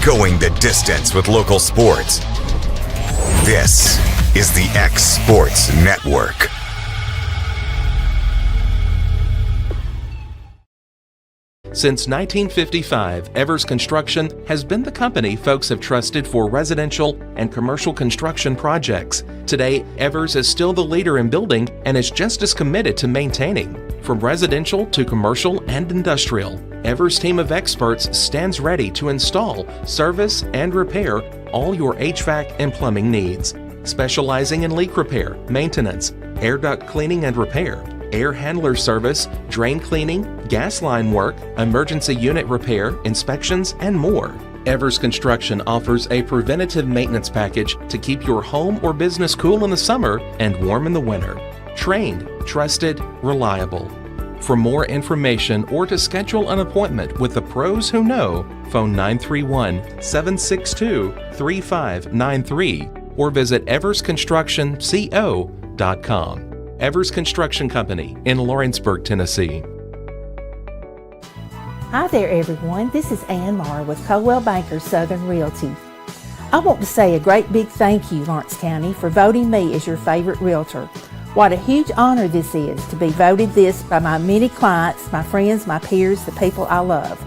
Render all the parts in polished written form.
going the distance with local sports. This is the X Sports Network. Since 1955, Evers Construction has been the company folks have trusted for residential and commercial construction projects. Today, Evers is still the leader in building and is just as committed to maintaining. From residential to commercial and industrial, Evers' team of experts stands ready to install, service, and repair all your HVAC and plumbing needs. Specializing in leak repair, maintenance, air duct cleaning and repair, air handler service, drain cleaning, gas line work, emergency unit repair, inspections, and more. Evers Construction offers a preventative maintenance package to keep your home or business cool in the summer and warm in the winter. Trained, trusted, reliable. For more information or to schedule an appointment with the pros who know, phone 931-762-3593 or visit eversconstructionco.com. Evers Construction Company in Lawrenceburg, Tennessee. Hi there, everyone. This is Ann Marr with Coldwell Banker Southern Realty. I want to say a great big thank you, Lawrence County, for voting me as your favorite realtor. What a huge honor this is to be voted this by my many clients, my friends, my peers, the people I love.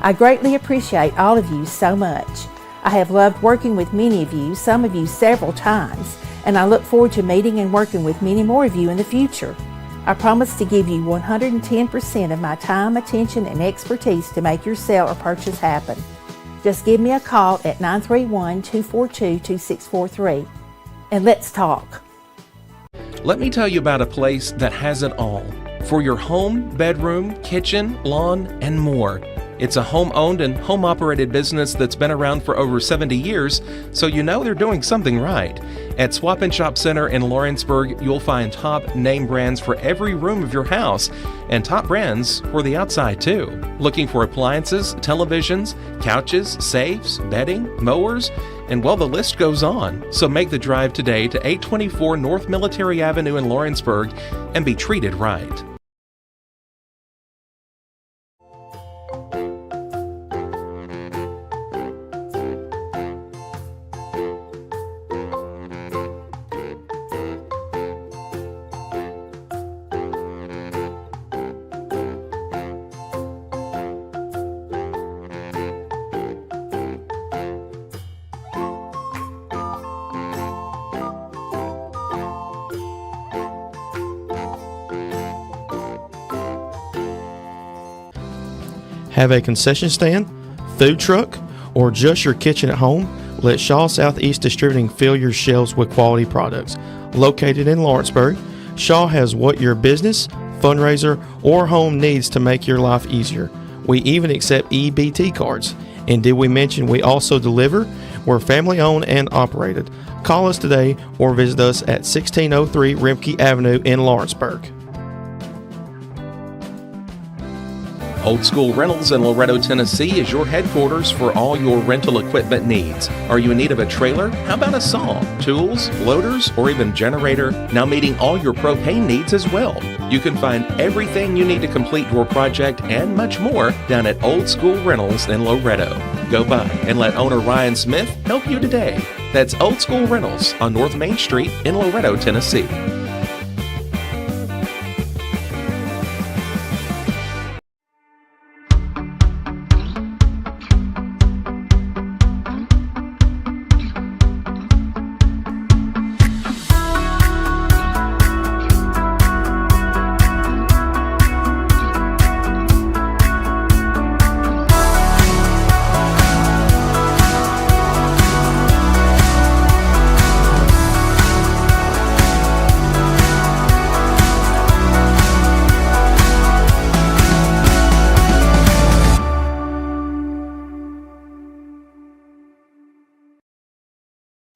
I greatly appreciate all of you so much. I have loved working with many of you, some of you several times, and I look forward to meeting and working with many more of you in the future. I promise to give you 110% of my time, attention, and expertise to make your sale or purchase happen. Just give me a call at 931-242-2643, and let's talk. Let me tell you about a place that has it all for your home, bedroom, kitchen, lawn, and more. It's a home-owned and home-operated business that's been around for over 70 years, so you know they're doing something right. At Swap and Shop Center in Lawrenceburg, you'll find top name brands for every room of your house and top brands for the outside too. Looking for appliances, televisions, couches, safes, bedding, mowers, and well, the list goes on. So make the drive today to 824 North Military Avenue in Lawrenceburg and be treated right. Have a concession stand, food truck, or just your kitchen at home? Let Shaw Southeast Distributing fill your shelves with quality products. Located in Lawrenceburg, Shaw has what your business, fundraiser, or home needs to make your life easier. We even accept EBT cards. And did we mention we also deliver? We're family owned and operated. Call us today or visit us at 1603 Rimke Avenue in Lawrenceburg. Old School Rentals in Loretto, Tennessee is your headquarters for all your rental equipment needs. Are you in need of a trailer? How about a saw, tools, loaders, or even generator? Now meeting all your propane needs as well. You can find everything you need to complete your project and much more down at Old School Rentals in Loretto. Go by and let owner Ryan Smith help you today. That's Old School Rentals on North Main Street in Loretto, Tennessee.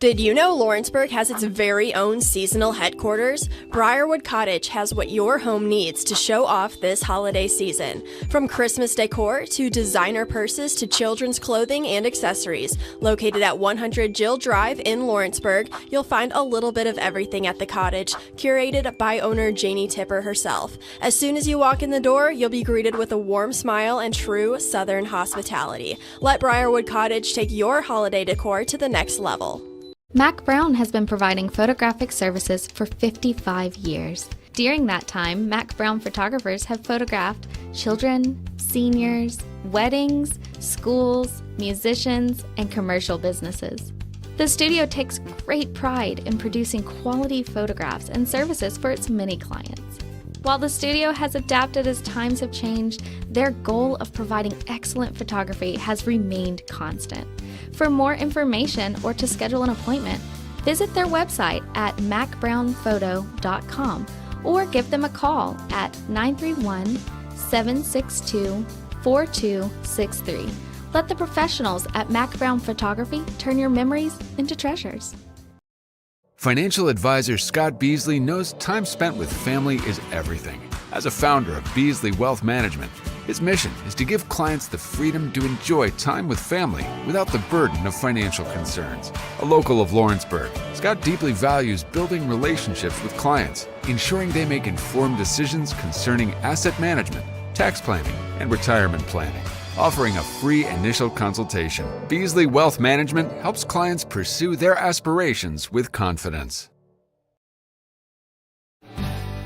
Did you know Lawrenceburg has its very own seasonal headquarters? Briarwood Cottage has what your home needs to show off this holiday season. From Christmas decor to designer purses to children's clothing and accessories. Located at 100 Jill Drive in Lawrenceburg, you'll find a little bit of everything at the cottage, curated by owner Janie Tipper herself. As soon as you walk in the door, you'll be greeted with a warm smile and true Southern hospitality. Let Briarwood Cottage take your holiday decor to the next level. Mac Brown has been providing photographic services for 55 years. During that time, Mac Brown photographers have photographed children, seniors, weddings, schools, musicians, and commercial businesses. The studio takes great pride in producing quality photographs and services for its many clients. While the studio has adapted as times have changed, their goal of providing excellent photography has remained constant. For more information or to schedule an appointment, visit their website at macbrownphoto.com or give them a call at 931-762-4263. Let the professionals at Mac Brown Photography turn your memories into treasures. Financial advisor Scott Beasley knows time spent with family is everything. As a founder of Beasley Wealth Management, his mission is to give clients the freedom to enjoy time with family without the burden of financial concerns. A local of Lawrenceburg, Scott deeply values building relationships with clients, ensuring they make informed decisions concerning asset management, tax planning, and retirement planning. Offering a free initial consultation, Beasley Wealth Management helps clients pursue their aspirations with confidence.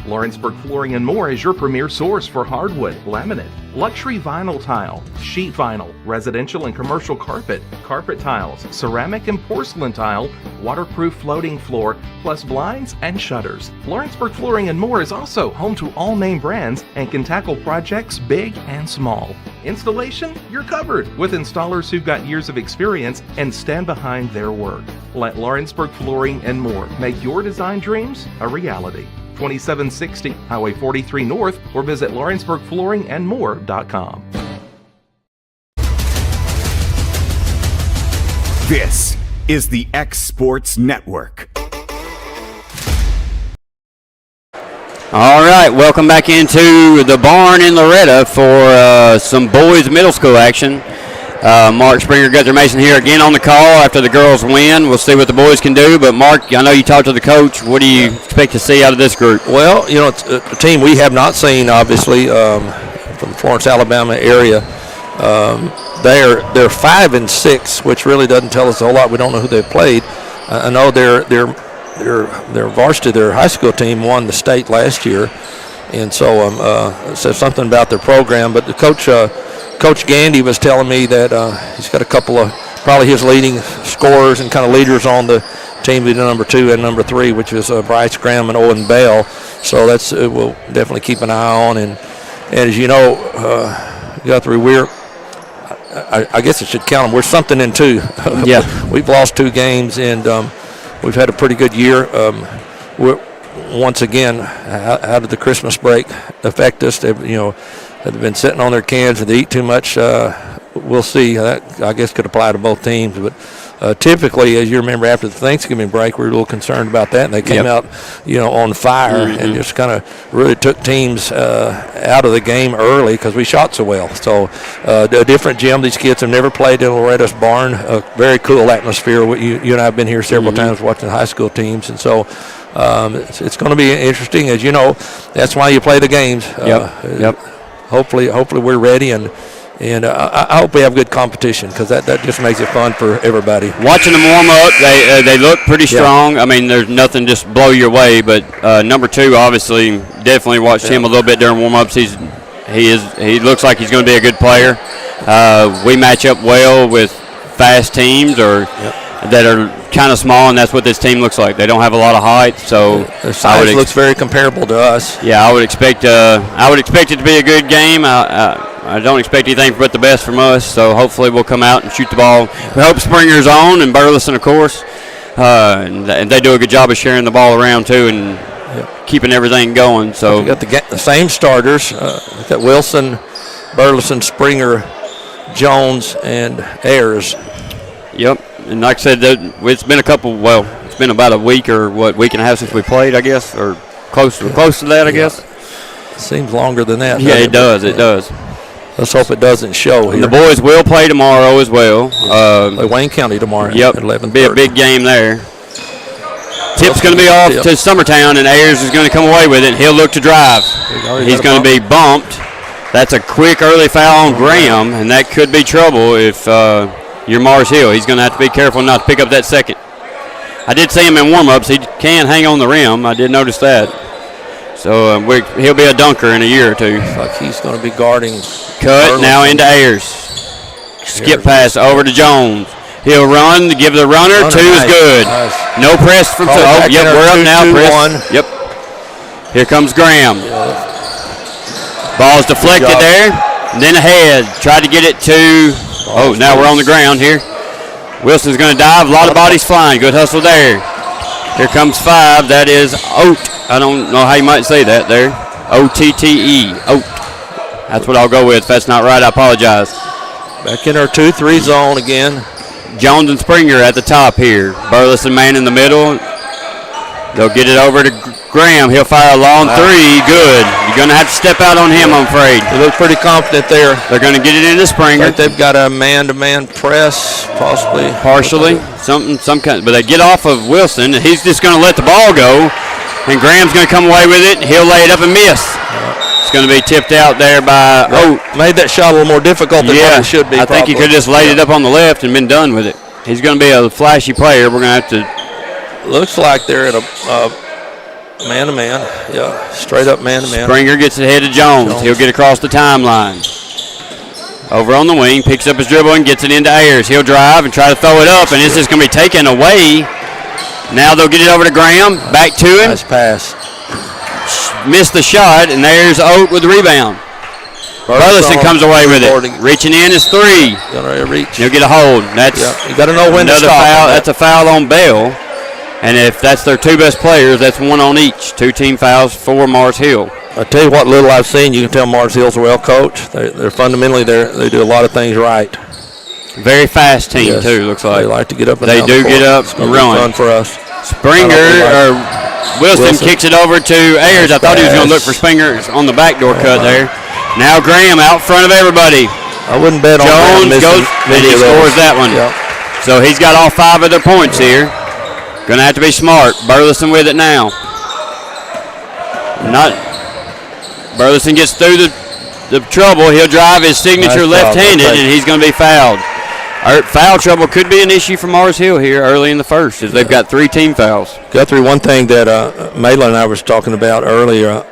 Lawrenceburg Flooring and More is your premier source for hardwood, laminate, luxury vinyl tile, sheet vinyl, residential and commercial carpet, carpet tiles, ceramic and porcelain tile, waterproof floating floor, plus blinds and shutters. Lawrenceburg Flooring and More is also home to all name brands and can tackle projects big and small. Installation, you're covered with installers who've got years of experience and stand behind their work. Let Lawrenceburg Flooring and More make your design dreams a reality. 2760 Highway 43 North or visit lawrenceburgflooringandmore.com. This is the X Sports Network. All right, welcome back into the barn in Loretta for some boys middle school action. Mark Springer, Guthrie Mason here again on the call after the girls win. We'll see what the boys can do. But, Mark, I know you talked to the coach. What do you expect to see out of this group? Well, you know, it's a team we have not seen, obviously, from the Florence, Alabama area. They're 5-6, which really doesn't tell us a whole lot. We don't know who they've played. I know their varsity, their high school team, won the state last year, and so it says something about their program. But the Coach Gandy was telling me that he's got a couple of probably his leading scorers and kind of leaders on the team, number 2 and number 3, which is Bryce Graham and Owen Bell. So that's we'll definitely keep an eye on. And as you know, Guthrie, I guess it should count them. We're something in 2. Yeah, we've lost 2 games, and we've had a pretty good year. We're once again, how did the Christmas break affect us? They've been sitting on their cans and they eat too much. We'll see. That, I guess, could apply to both teams. But typically, as you remember, after the Thanksgiving break, we were a little concerned about that. And they came out, on fire and just kind of really took teams out of the game early because we shot so well. So a different gym. These kids have never played in Loretta's barn. A very cool atmosphere. You and I have been here several times watching high school teams. And so it's going to be interesting. As you know, that's why you play the games. Yep. Hopefully we're ready, and I hope we have good competition because that just makes it fun for everybody. Watching them warm up, they look pretty strong. Yeah. I mean, there's nothing just blow your way, but number 2, obviously, definitely watched him a little bit during warm-ups. He looks like he's going to be a good player. We match up well with fast teams that are kind of small, and that's what this team looks like. They don't have a lot of height, so their size looks very comparable to us. Yeah, I would expect it to be a good game. I don't expect anything but the best from us, so hopefully we'll come out and shoot the ball. We hope Springer's on and Burleson, of course, and they do a good job of sharing the ball around too and keeping everything going. So we got the same starters. We got Wilson, Burleson, Springer, Jones, and Ayers. Yep. And like I said, it's been it's been about a week or week and a half since we played, I guess, or close to that, I guess. It seems longer than that. Yeah, it does. It does. Let's hope it doesn't show here. And the boys will play tomorrow as well. Play Wayne County tomorrow. Yep. At 11:30. Be a big game there. Tip's going to be off to Summertown, and Ayers is going to come away with it. He'll look to drive. He's going to be bumped. That's a quick early foul on Graham, and that could be trouble if you're Mars Hill. He's going to have to be careful not to pick up that second. I did see him in warm-ups. He can hang on the rim. I did notice that. So he'll be a dunker in a year or two. Looks like he's going to be guarding. Cut now into Ayers. Skip pass over to Jones. He'll run, give the runner. Two is good. Nice. No press from two. Oh, yep, we're up now. Press. Yep. Here comes Graham. Ball's deflected there. And then ahead. Tried to get it to. Oh, now we're on the ground here. Wilson's going to dive. A lot of bodies flying. Good hustle there. Here comes 5. That is Oat. I don't know how you might say that there. O-T-T-E. Oat. That's what I'll go with. If that's not right, I apologize. Back in our 2-3 zone again. Jones and Springer at the top here. Burleson man in the middle. They'll get it over to Graham. He'll fire a long 3. Good. You're going to have to step out on him, I'm afraid. They look pretty confident there. They're going to get it into Springer. Like they've got a man-to-man press, possibly. Partially. Some kind. But they get off of Wilson, and he's just going to let the ball go. And Graham's going to come away with it. He'll lay it up and miss. It's going to be tipped out there by Oat. Made that shot a little more difficult than what it should be. I think he could have just laid it up on the left and been done with it. He's going to be a flashy player. We're going to have to. Looks like they're at a man-to-man. Yeah, straight up man-to-man. Springer gets ahead of Jones. He'll get across the timeline. Over on the wing, picks up his dribble and gets it into Ayers. He'll drive and try to throw it up, and this is going to be taken away. Now they'll get it over to Graham. Back to him. Nice pass. Missed the shot, and there's Oat with the rebound. Burleson comes away with it. Reaching in is 3. Gonna reach. He'll get a hold. That's you got to know when to stop. Foul. That's a foul on Bell. And if that's their 2 best players, that's 1 on each. 2 team fouls for Mars Hill. I tell you what little I've seen, you can tell Mars Hill's well coached. They're fundamentally they do a lot of things right. Very fast team too. Looks like they like to get up. And they do get up and run. Fun for us. Springer or Wilson kicks it over to Ayers. I thought he was going to look for Springer on the backdoor cut there. Now Graham out front of everybody. I wouldn't bet on Jones goes and he scores that one. Yep. So he's got all 5 of their points here. Going to have to be smart. Burleson with it now. Burleson gets through the trouble. He'll drive his signature left-handed, and he's going to be fouled. Foul trouble could be an issue for Mars Hill here early in the first, as they've got 3 team fouls. Guthrie, one thing that Mayla and I was talking about earlier,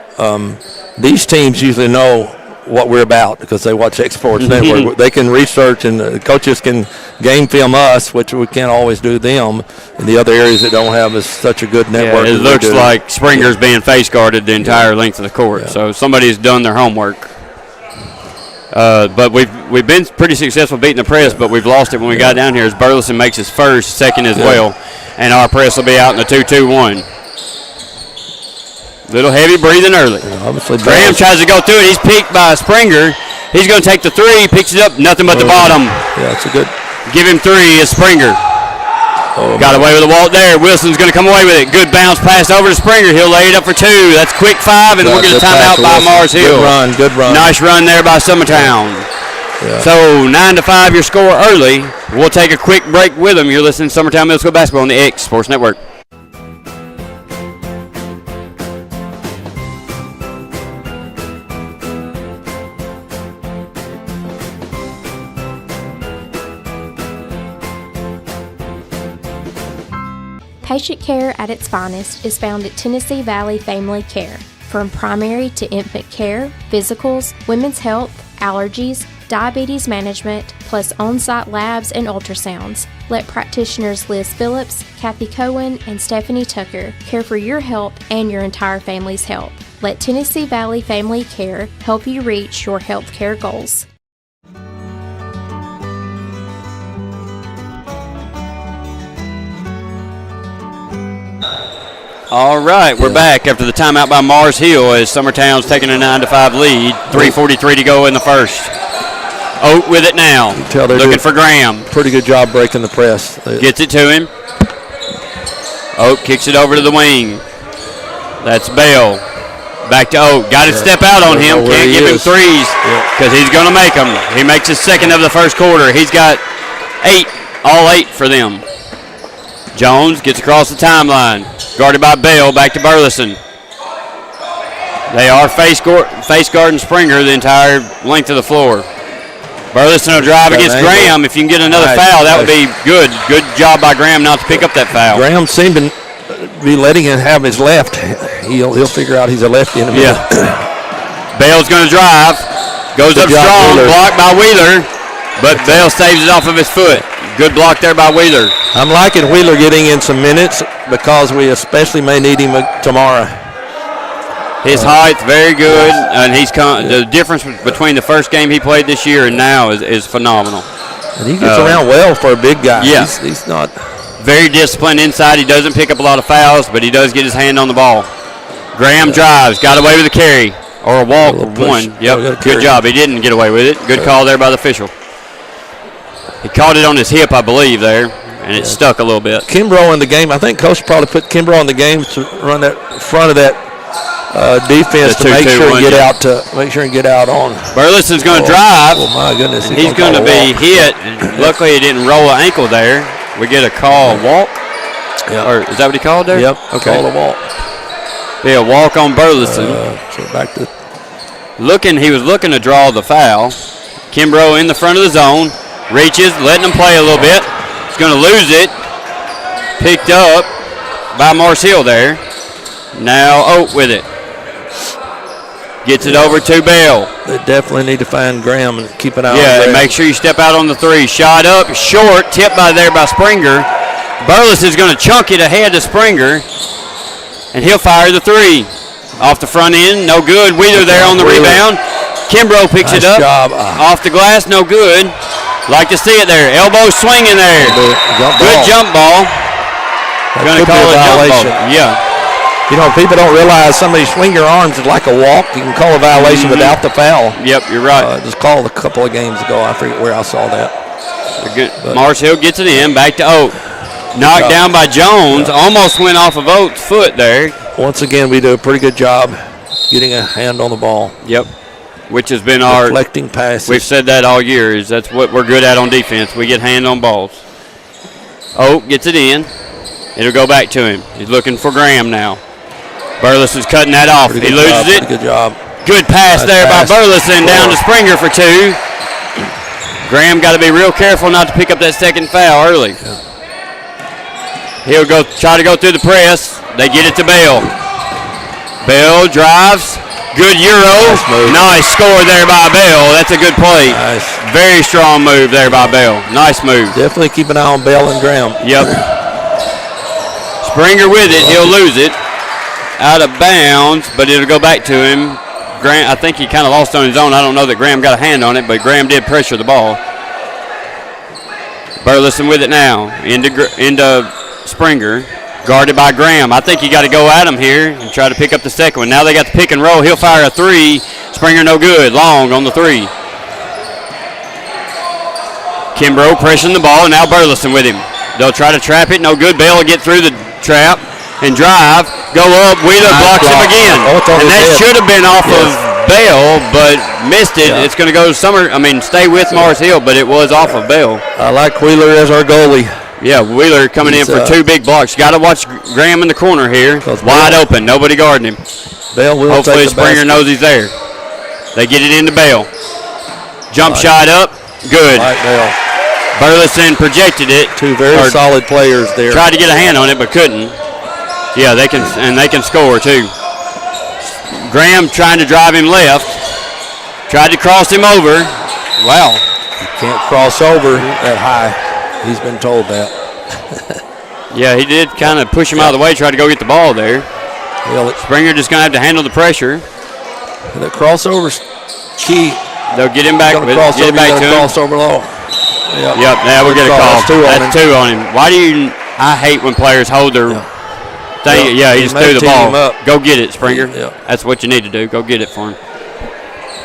these teams usually know what we're about because they watch X-Sports Network. They can research, and the coaches can game film us, which we can't always do them in the other areas that don't have such a good network. It looks like Springer's being face guarded the entire length of the court, so somebody's done their homework. But we've been pretty successful beating the press, but we've lost it when we got down here as Burleson makes his second as well, and our press will be out in the 2-2-1. Little heavy breathing early. Graham tries to go through it. He's peeked by Springer. He's going to take the 3, picks it up, nothing but the bottom. Yeah, that's a good. Give him 3 as Springer. Got away with the wall there. Wilson's going to come away with it. Good bounce pass over to Springer. He'll lay it up for 2. That's quick 5, and we'll get a timeout by Mars Hill. Good run. Nice run there by Summertown. Yeah. So 9-5 your score early. We'll take a quick break with them. You're listening to Summertown Middle School Basketball on the X Sports Network. Patient care at its finest is found at Tennessee Valley Family Care. From primary to infant care, physicals, women's health, allergies, diabetes management, plus on-site labs and ultrasounds. Let practitioners Liz Phillips, Kathy Cohen, and Stephanie Tucker care for your health and your entire family's health. Let Tennessee Valley Family Care help you reach your health care goals. All right, we're back after the timeout by Mars Hill as Summertown's taking a 9-5 lead. 3:43 to go in the first. Oak with it now. Looking for Graham. Pretty good job breaking the press. Gets it to him. Oak kicks it over to the wing. That's Bell. Back to Oak. Got to step out on him. Can't give him threes because he's going to make them. He makes his second of the first quarter. He's got 8, all 8 for them. Jones gets across the timeline. Guarded by Bell. Back to Burleson. They are face guarding Springer the entire length of the floor. Burleson will drive against Graham. If you can get another foul, that would be good. Good job by Graham not to pick up that foul. Graham seemed to be letting him have his left. He'll figure out he's a lefty in a minute. Bell's going to drive. Goes up strong. Blocked by Wheeler. But Bell saves it off of his foot. Good block there by Wheeler. I'm liking Wheeler getting in some minutes because we especially may need him tomorrow. His height's very good, and the difference between the first game he played this year and now is phenomenal. And he gets around well for a big guy. Yeah. He's not very disciplined inside. He doesn't pick up a lot of fouls, but he does get his hand on the ball. Graham drives, got away with a carry or a walk. One. Yep. Good job. He didn't get away with it. Good call there by the official. He caught it on his hip, I believe, there, and it stuck a little bit. Kimbrough in the game. I think Coach probably put Kimbrough in the game to run that front of that defense to make sure and get out on. Burleson's going to drive. Oh my goodness! He's going to be hit. And luckily, he didn't roll an ankle there. We get a call walk. Yeah. Or is that what he called there? Yep. Okay. Call a walk. Yeah, walk on Burleson. So back to he was looking to draw the foul. Kimbrough in the front of the zone, reaches, letting him play a little bit. He's going to lose it. Picked up by Mars Hill there. Now Oak with it. Gets it over to Bell. They definitely need to find Graham and keep an eye on Graham. Yeah, make sure you step out on the 3. Shot up, short, tipped by Springer. Burles is going to chunk it ahead of Springer, and he'll fire the 3. Off the front end, no good. Wheeler there on the rebound. Kimbrough picks it up. Off the glass, no good. Like to see it there. Elbow swinging there. Good jump ball. Going to call it a jump ball. Yeah. You know, people don't realize somebody swing your arms is like a walk. You can call a violation without the foul. Yep, you're right. Just called a couple of games ago. I forget where I saw that. Mars Hill gets it in. Back to Oak. Knocked down by Jones. Almost went off of Oak's foot there. Once again, we do a pretty good job getting a hand on the ball. Yep. Which has been our deflecting passes. We've said that all year. That's what we're good at on defense. We get hand on balls. Oak gets it in. It'll go back to him. He's looking for Graham now. Burleson's cutting that off. He loses it. Good job. Good pass there by Burleson down to Springer for 2. Graham got to be real careful not to pick up that second foul early. He'll try to go through the press. They get it to Bell. Bell drives. Good Euro. Nice score there by Bell. That's a good play. Nice. Very strong move there by Bell. Nice move. Definitely keep an eye on Bell and Graham. Yep. Springer with it. He'll lose it. Out of bounds, but it'll go back to him. Graham, I think he kind of lost on his own. I don't know that Graham got a hand on it, but Graham did pressure the ball. Burleson with it now. Into Springer. Guarded by Graham. I think you got to go at him here and try to pick up the second one. Now they got the pick and roll. He'll fire a 3. Springer no good. Long on the 3. Kimbrough pressing the ball, and now Burleson with him. They'll try to trap it. No good. Bell will get through the trap and drive. Go up. Wheeler blocks him again. And that should have been off of Bell, but missed it. It's going to go stay with Mars Hill, but it was off of Bell. I like Wheeler as our goalie. Yeah, Wheeler coming in for 2 big blocks. Got to watch Graham in the corner here. Wide open. Nobody guarding him. Bell will hopefully Springer knows he's there. They get it into Bell. Jump shot up. Good. Like Bell. Burleson projected it. 2 very solid players there. Tried to get a hand on it, but couldn't. Yeah, they can score too. Graham trying to drive him left. Tried to cross him over. Wow. You can't cross over that high. He's been told that. Yeah, he did kind of push him out of the way, try to go get the ball there. Springer just going to have to handle the pressure. The crossover's key. They'll get him back. Get it back to him. Crossover low. Yep. Now we'll get a call. That's 2 on him. I hate when players hold their thing. Yeah, he just threw the ball. Go get it, Springer. That's what you need to do. Go get it for him.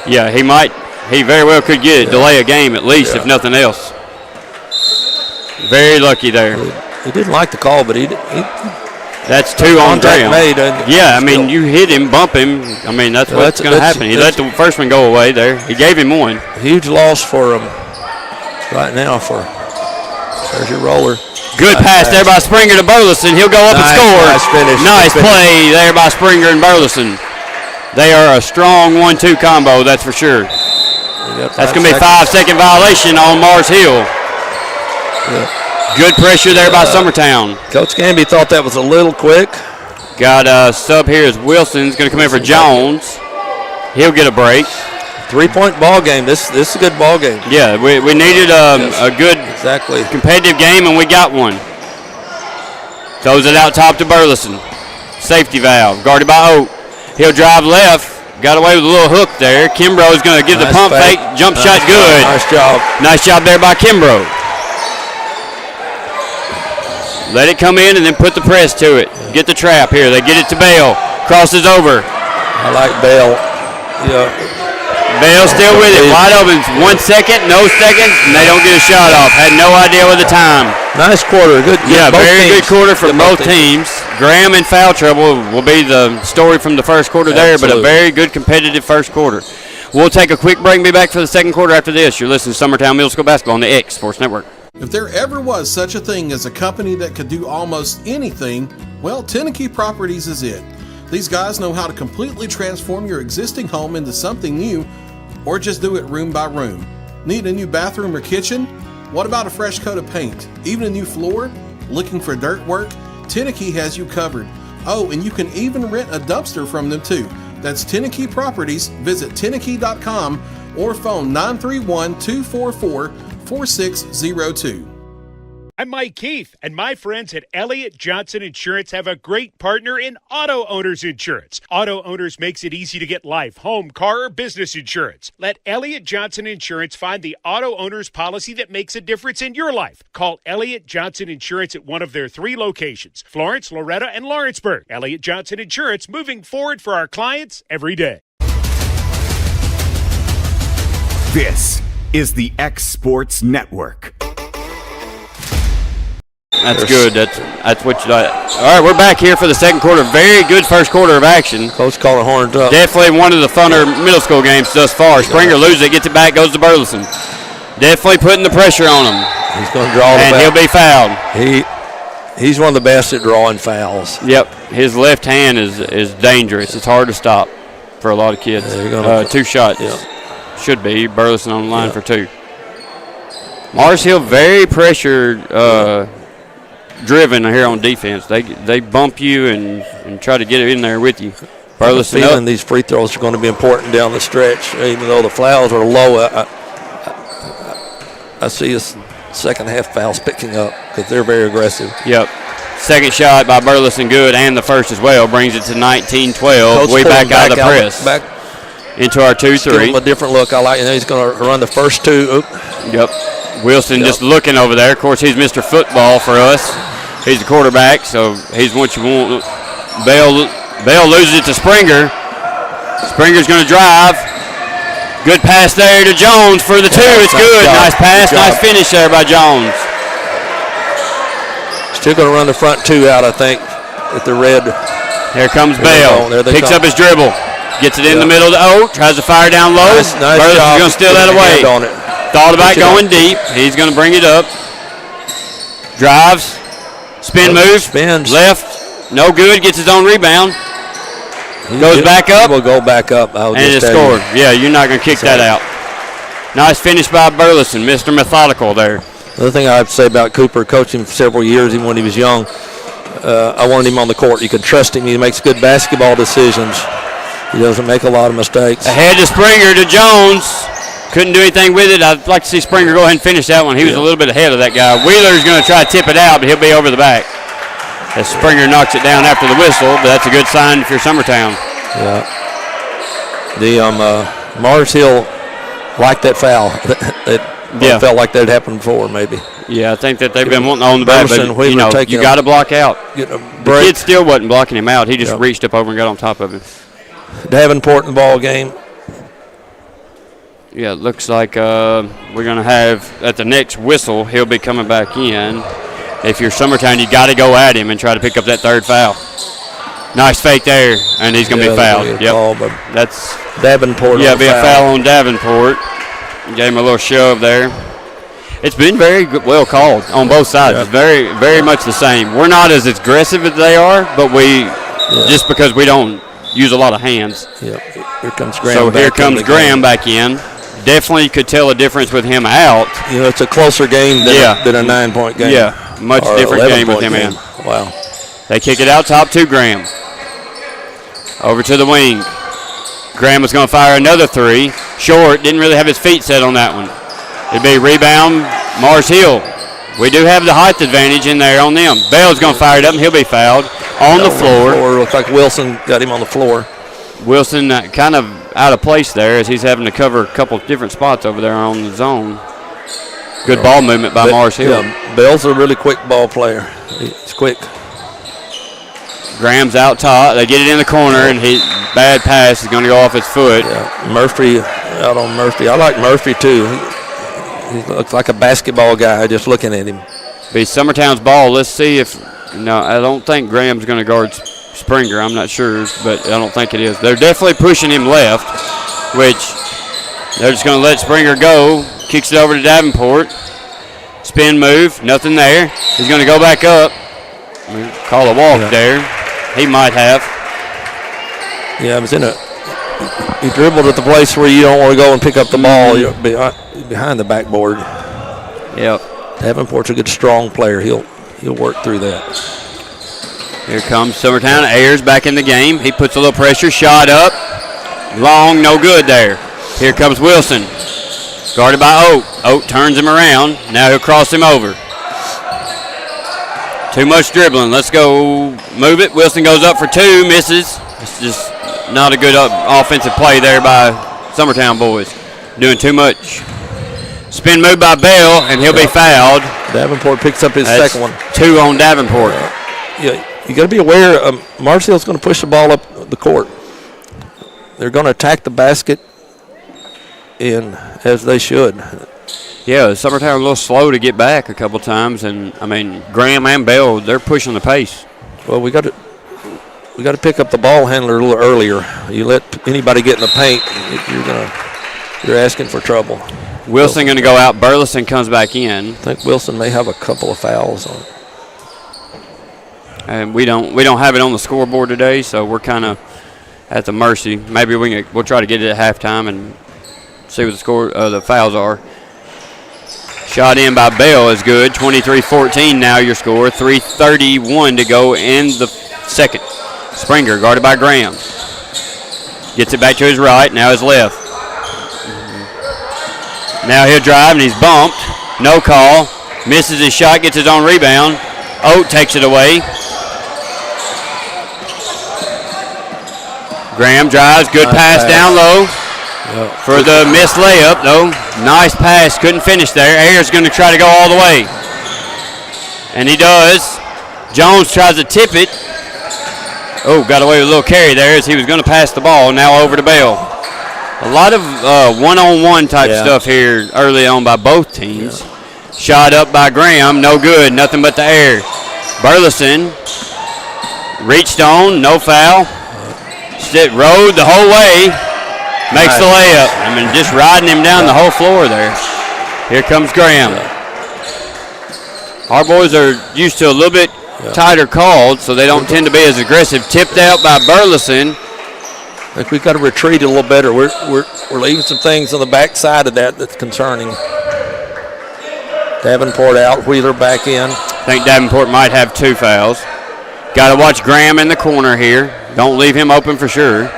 Yeah, he might he very well could get it, delay a game at least, if nothing else. Very lucky there. He didn't like the call, but he that's 2 on Graham. Made, yeah, I mean, you hit him, bump him. I mean, that's what's going to happen. He let the first one go away there. He gave him one. Huge loss for him right now. There's your roller. Good pass there by Springer to Burleson. He'll go up and score. Nice finish. Nice play there by Springer and Burleson. They are a strong 1-2 combo, that's for sure. That's going to be a 5-second violation on Mars Hill. Yeah. Good pressure there by Summertown. Coach Gamby thought that was a little quick. Got a sub here as Wilson's going to come in for Jones. He'll get a break. 3-point ball game. This is a good ball game. Yeah, we needed a good competitive game, and we got one. Throws it out top to Burleson. Safety valve, guarded by Oak. He'll drive left. Got away with a little hook there. Kimbrough's going to give the pump fake. Jump shot good. Nice job. Nice job there by Kimbrough. Let it come in and then put the press to it. Get the trap here. They get it to Bale. Crosses over. I like Bale. Yeah. Bale still with it. Wide open. 1 second, no seconds, and they don't get a shot off. Had no idea with the time. Nice quarter. Good. Yeah, very good quarter for both teams. Graham in foul trouble will be the story from the first quarter there, but a very good competitive first quarter. We'll take a quick break and be back for the second quarter after this. You're listening to Summertown Middle School Basketball on the X Sports Network. If there ever was such a thing as a company that could do almost anything, well, Tenakee Properties is it. These guys know how to completely transform your existing home into something new, or just do it room by room. Need a new bathroom or kitchen? What about a fresh coat of paint? Even a new floor? Looking for dirt work? Tenakee has you covered. Oh, and you can even rent a dumpster from them too. That's Tenakee Properties. Visit Tenakee.com or phone 931-244-4602. I'm Mike Keith, and my friends at Elliott Johnson Insurance have a great partner in Auto Owners Insurance. Auto Owners makes it easy to get life, home, car, or business insurance. Let Elliott Johnson Insurance find the Auto Owners policy that makes a difference in your life. Call Elliott Johnson Insurance at one of their 3 locations, Florence, Loretta, and Lawrenceburg. Elliott Johnson Insurance, moving forward for our clients every day. This is the X Sports Network. That's good. That's what you like. All right, we're back here for the second quarter. Very good first quarter of action. Coach calling horns up. Definitely one of the funner middle school games thus far. Springer loses it, gets it back, goes to Burleson. Definitely putting the pressure on him. He's going to draw the foul. And he'll be fouled. He's one of the best at drawing fouls. Yep. His left hand is dangerous. It's hard to stop for a lot of kids. 2 shots. Yeah. Should be. Burleson on the line for 2. Mars Hill very pressure driven here on defense. They bump you and try to get it in there with you. Burleson feeling these free throws are going to be important down the stretch. Even though the fouls are low, I see his second half fouls picking up because they're very aggressive. Yep. Second shot by Burleson good, and the first as well, brings it to 19-12. We back out of the press. Back into our 2-3. Give him a different look. I like. He's going to run the first 2. Oop. Yep. Wilson just looking over there. Of course, he's Mr. Football for us. He's the quarterback, so he's what you want. Bale loses it to Springer. Springer's going to drive. Good pass there to Jones for the 2. It's good. Nice pass. Nice finish there by Jones. Still going to run the front 2 out, I think, with the red. Here comes Bale. Picks up his dribble. Gets it in the middle of the O. Tries to fire down low. Nice job. Going to steal that away. Thought about going deep. He's going to bring it up. Drives. Spin move. Spins. Left. No good. Gets his own rebound. Goes back up. Will go back up. And it's scored. Yeah, you're not going to kick that out. Nice finish by Burleson. Mr. Methodical there. The other thing I have to say about Cooper, coaching for several years, even when he was young, I wanted him on the court. You can trust him. He makes good basketball decisions. He doesn't make a lot of mistakes. Ahead to Springer to Jones. Couldn't do anything with it. I'd like to see Springer go ahead and finish that one. He was a little bit ahead of that guy. Wheeler's going to try to tip it out, but he'll be over the back. As Springer knocks it down after the whistle, but that's a good sign if you're Summertown. Yeah. The Mars Hill liked that foul. It felt like that had happened before, maybe. Yeah, I think that they've been wanting on the back, but you got to block out. The kid still wasn't blocking him out. He just reached up over and got on top of him. Davenport in the ball game. Yeah, it looks like we're going to have, at the next whistle, he'll be coming back in. If you're Summertown, you got to go at him and try to pick up that third foul. Nice fake there, and he's going to be fouled. Yep. That's Davenport. Yeah, be a foul on Davenport. Gave him a little shove there. It's been very well called on both sides. It's very, very much the same. We're not as aggressive as they are, but just because we don't use a lot of hands. Yep. Here comes Graham. So here comes Graham back in. Definitely could tell a difference with him out. It's a closer game than a 9-point game. Yeah, much different game with him in. Wow. They kick it out top to Graham. Over to the wing. Graham was going to fire another three. Short, didn't really have his feet set on that one. It'd be rebound, Mars Hill. We do have the height advantage in there on them. Bell's going to fire it up, and he'll be fouled on the floor. Looks like Wilson got him on the floor. Wilson kind of out of place there as he's having to cover a couple different spots over there on the zone. Good ball movement by Mars Hill. Yeah, Bell's a really quick ball player. He's quick. Graham's out top. They get it in the corner, and bad pass is going to go off his foot. Yeah, Murphy out on Murphy. I like Murphy too. He looks like a basketball guy just looking at him. Be Summertown's ball. Let's see if I don't think Graham's going to guard Springer. I'm not sure, but I don't think it is. They're definitely pushing him left, which they're just going to let Springer go. Kicks it over to Davenport. Spin move, nothing there. He's going to go back up. Call a walk there. He might have. Yeah, it was he dribbled at the place where you don't want to go and pick up the ball. You're behind the backboard. Yep. Davenport's a good, strong player. He'll work through that. Here comes Summertown. Ayers back in the game. He puts a little pressure. Shot up. Long, no good there. Here comes Wilson. Guarded by Oak. Oak turns him around. Now he'll cross him over. Too much dribbling. Let's go move it. Wilson goes up for two. Misses. It's just not a good offensive play there by Summertown boys. Doing too much. Spin move by Bell, and he'll be fouled. Davenport picks up his second one. Two on Davenport. Yeah, you got to be aware. Marshall's going to push the ball up the court. They're going to attack the basket, as they should. Yeah, Summertown a little slow to get back a couple times, and Graham and Bell, they're pushing the pace. Well, we got to pick up the ball handler a little earlier. You let anybody get in the paint, you're asking for trouble. Wilson going to go out. Burleson comes back in. I think Wilson may have a couple of fouls on it. And we don't have it on the scoreboard today, so we're kind of at the mercy. Maybe we'll try to get it at halftime and see what the fouls are. Shot in by Bell is good. 23-14 now your score. 3:31 to go in the second. Springer guarded by Graham. Gets it back to his right. Now his left. Now he'll drive and he's bumped. No call. Misses his shot. Gets his own rebound. Oat takes it away. Graham drives. Good pass down low. For the missed layup, though. Nice pass. Couldn't finish there. Ayers going to try to go all the way. And he does. Jones tries to tip it. Oh, got away with a little carry there as he was going to pass the ball. Now over to Bell. A lot of one-on-one type stuff here early on by both teams. Shot up by Graham. No good. Nothing but the air. Burleson reached on. No foul. Rode the whole way. Makes the layup. Just riding him down the whole floor there. Here comes Graham. Our boys are used to a little bit tighter called, so they don't tend to be as aggressive. Tipped out by Burleson. I think we've got to retreat a little better. We're leaving some things on the back side of that's concerning. Davenport out, Wheeler back in. I think Davenport might have two fouls. Got to watch Graham in the corner here. Don't leave him open for sure.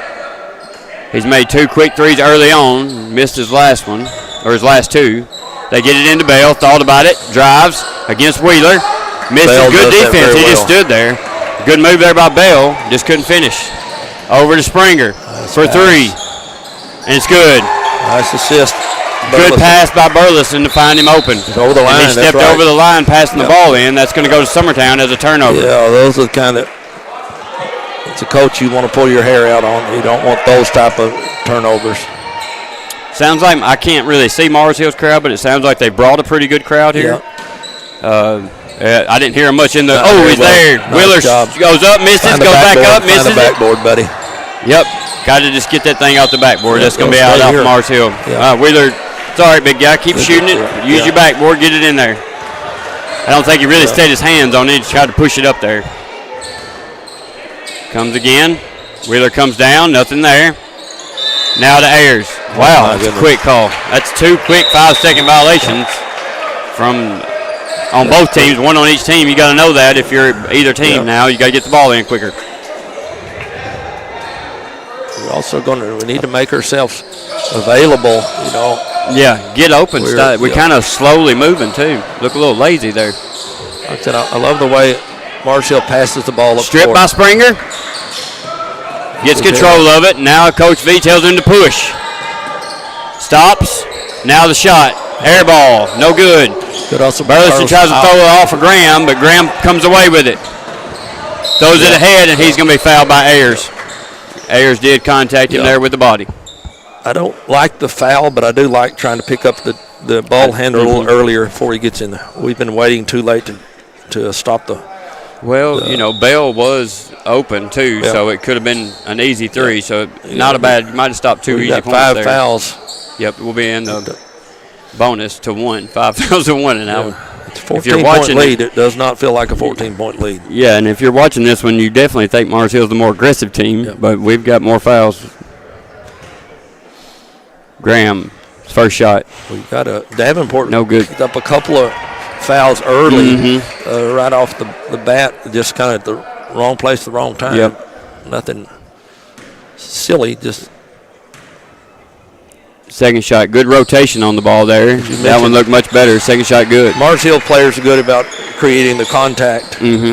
He's made two quick threes early on. Missed his last one, or his last two. They get it into Bell. Thought about it. Drives against Wheeler. Misses. Good defense. He just stood there. Good move there by Bell. Just couldn't finish. Over to Springer for three. And it's good. Nice assist. Good pass by Burleson to find him open. Over the line. And he stepped over the line, passing the ball in. That's going to go to Summertown as a turnover. Yeah, those are the kind of. It's a coach you want to pull your hair out on. You don't want those type of turnovers. Sounds like I can't really see Mars Hill's crowd, but it sounds like they brought a pretty good crowd here. I didn't hear much in the. He's there. Nice Wheeler job. goes up, misses, goes back up, misses. Find the backboard, buddy. Yep. Got to just get that thing out the backboard. That's going to be stay out here. off Mars Hill. Yeah. Wheeler, it's all right, big guy. Keep shooting it. Use your backboard. Get it in there. I don't think he really stayed his hands on it. He tried to push it up there. Comes again. Wheeler comes down. Nothing there. Now to Ayers. Wow, that's a quick call. That's 2 quick 5-second violations on both teams, one on each team. You got to know that if you're either team now. You got to get the ball in quicker. We're also we need to make ourselves available, Yeah, get open. We're kind of slowly moving, too. Look a little lazy there. Like I said, I love the way Marshall passes the ball up Stripped court. by Springer. Gets control of it. Now Coach V tells him to push. Stops. Now the shot. Air ball. No good. Burleson tries to throw it off of Graham, but Graham comes away with it. Throws it ahead, and he's going to be fouled by Ayers. Ayers did contact him there with the body. I don't like the foul, but I do like trying to pick up the ball handler a little earlier before he gets in. We've been waiting too late to stop the. Well, Bell was open too, so it could have been an easy three. So not a bad. You might have stopped 2 easy points there. 5 fouls. Yep, we'll be in the bonus to 1. 5 fouls to 1, and it's a 14-point lead. It does not feel like a 14-point lead. Yeah, and if you're watching this one, you definitely think Mars Hill's the more aggressive team, but we've got more fouls. Graham, first shot. We've got Davenport. No good. Picked up a couple of fouls early, right off the bat, just kind of at the wrong place, the wrong time. Yep. Nothing silly, just. Second shot, good rotation on the ball there. That one looked much better. Second shot, good. Mars Hill players are good about creating the contact and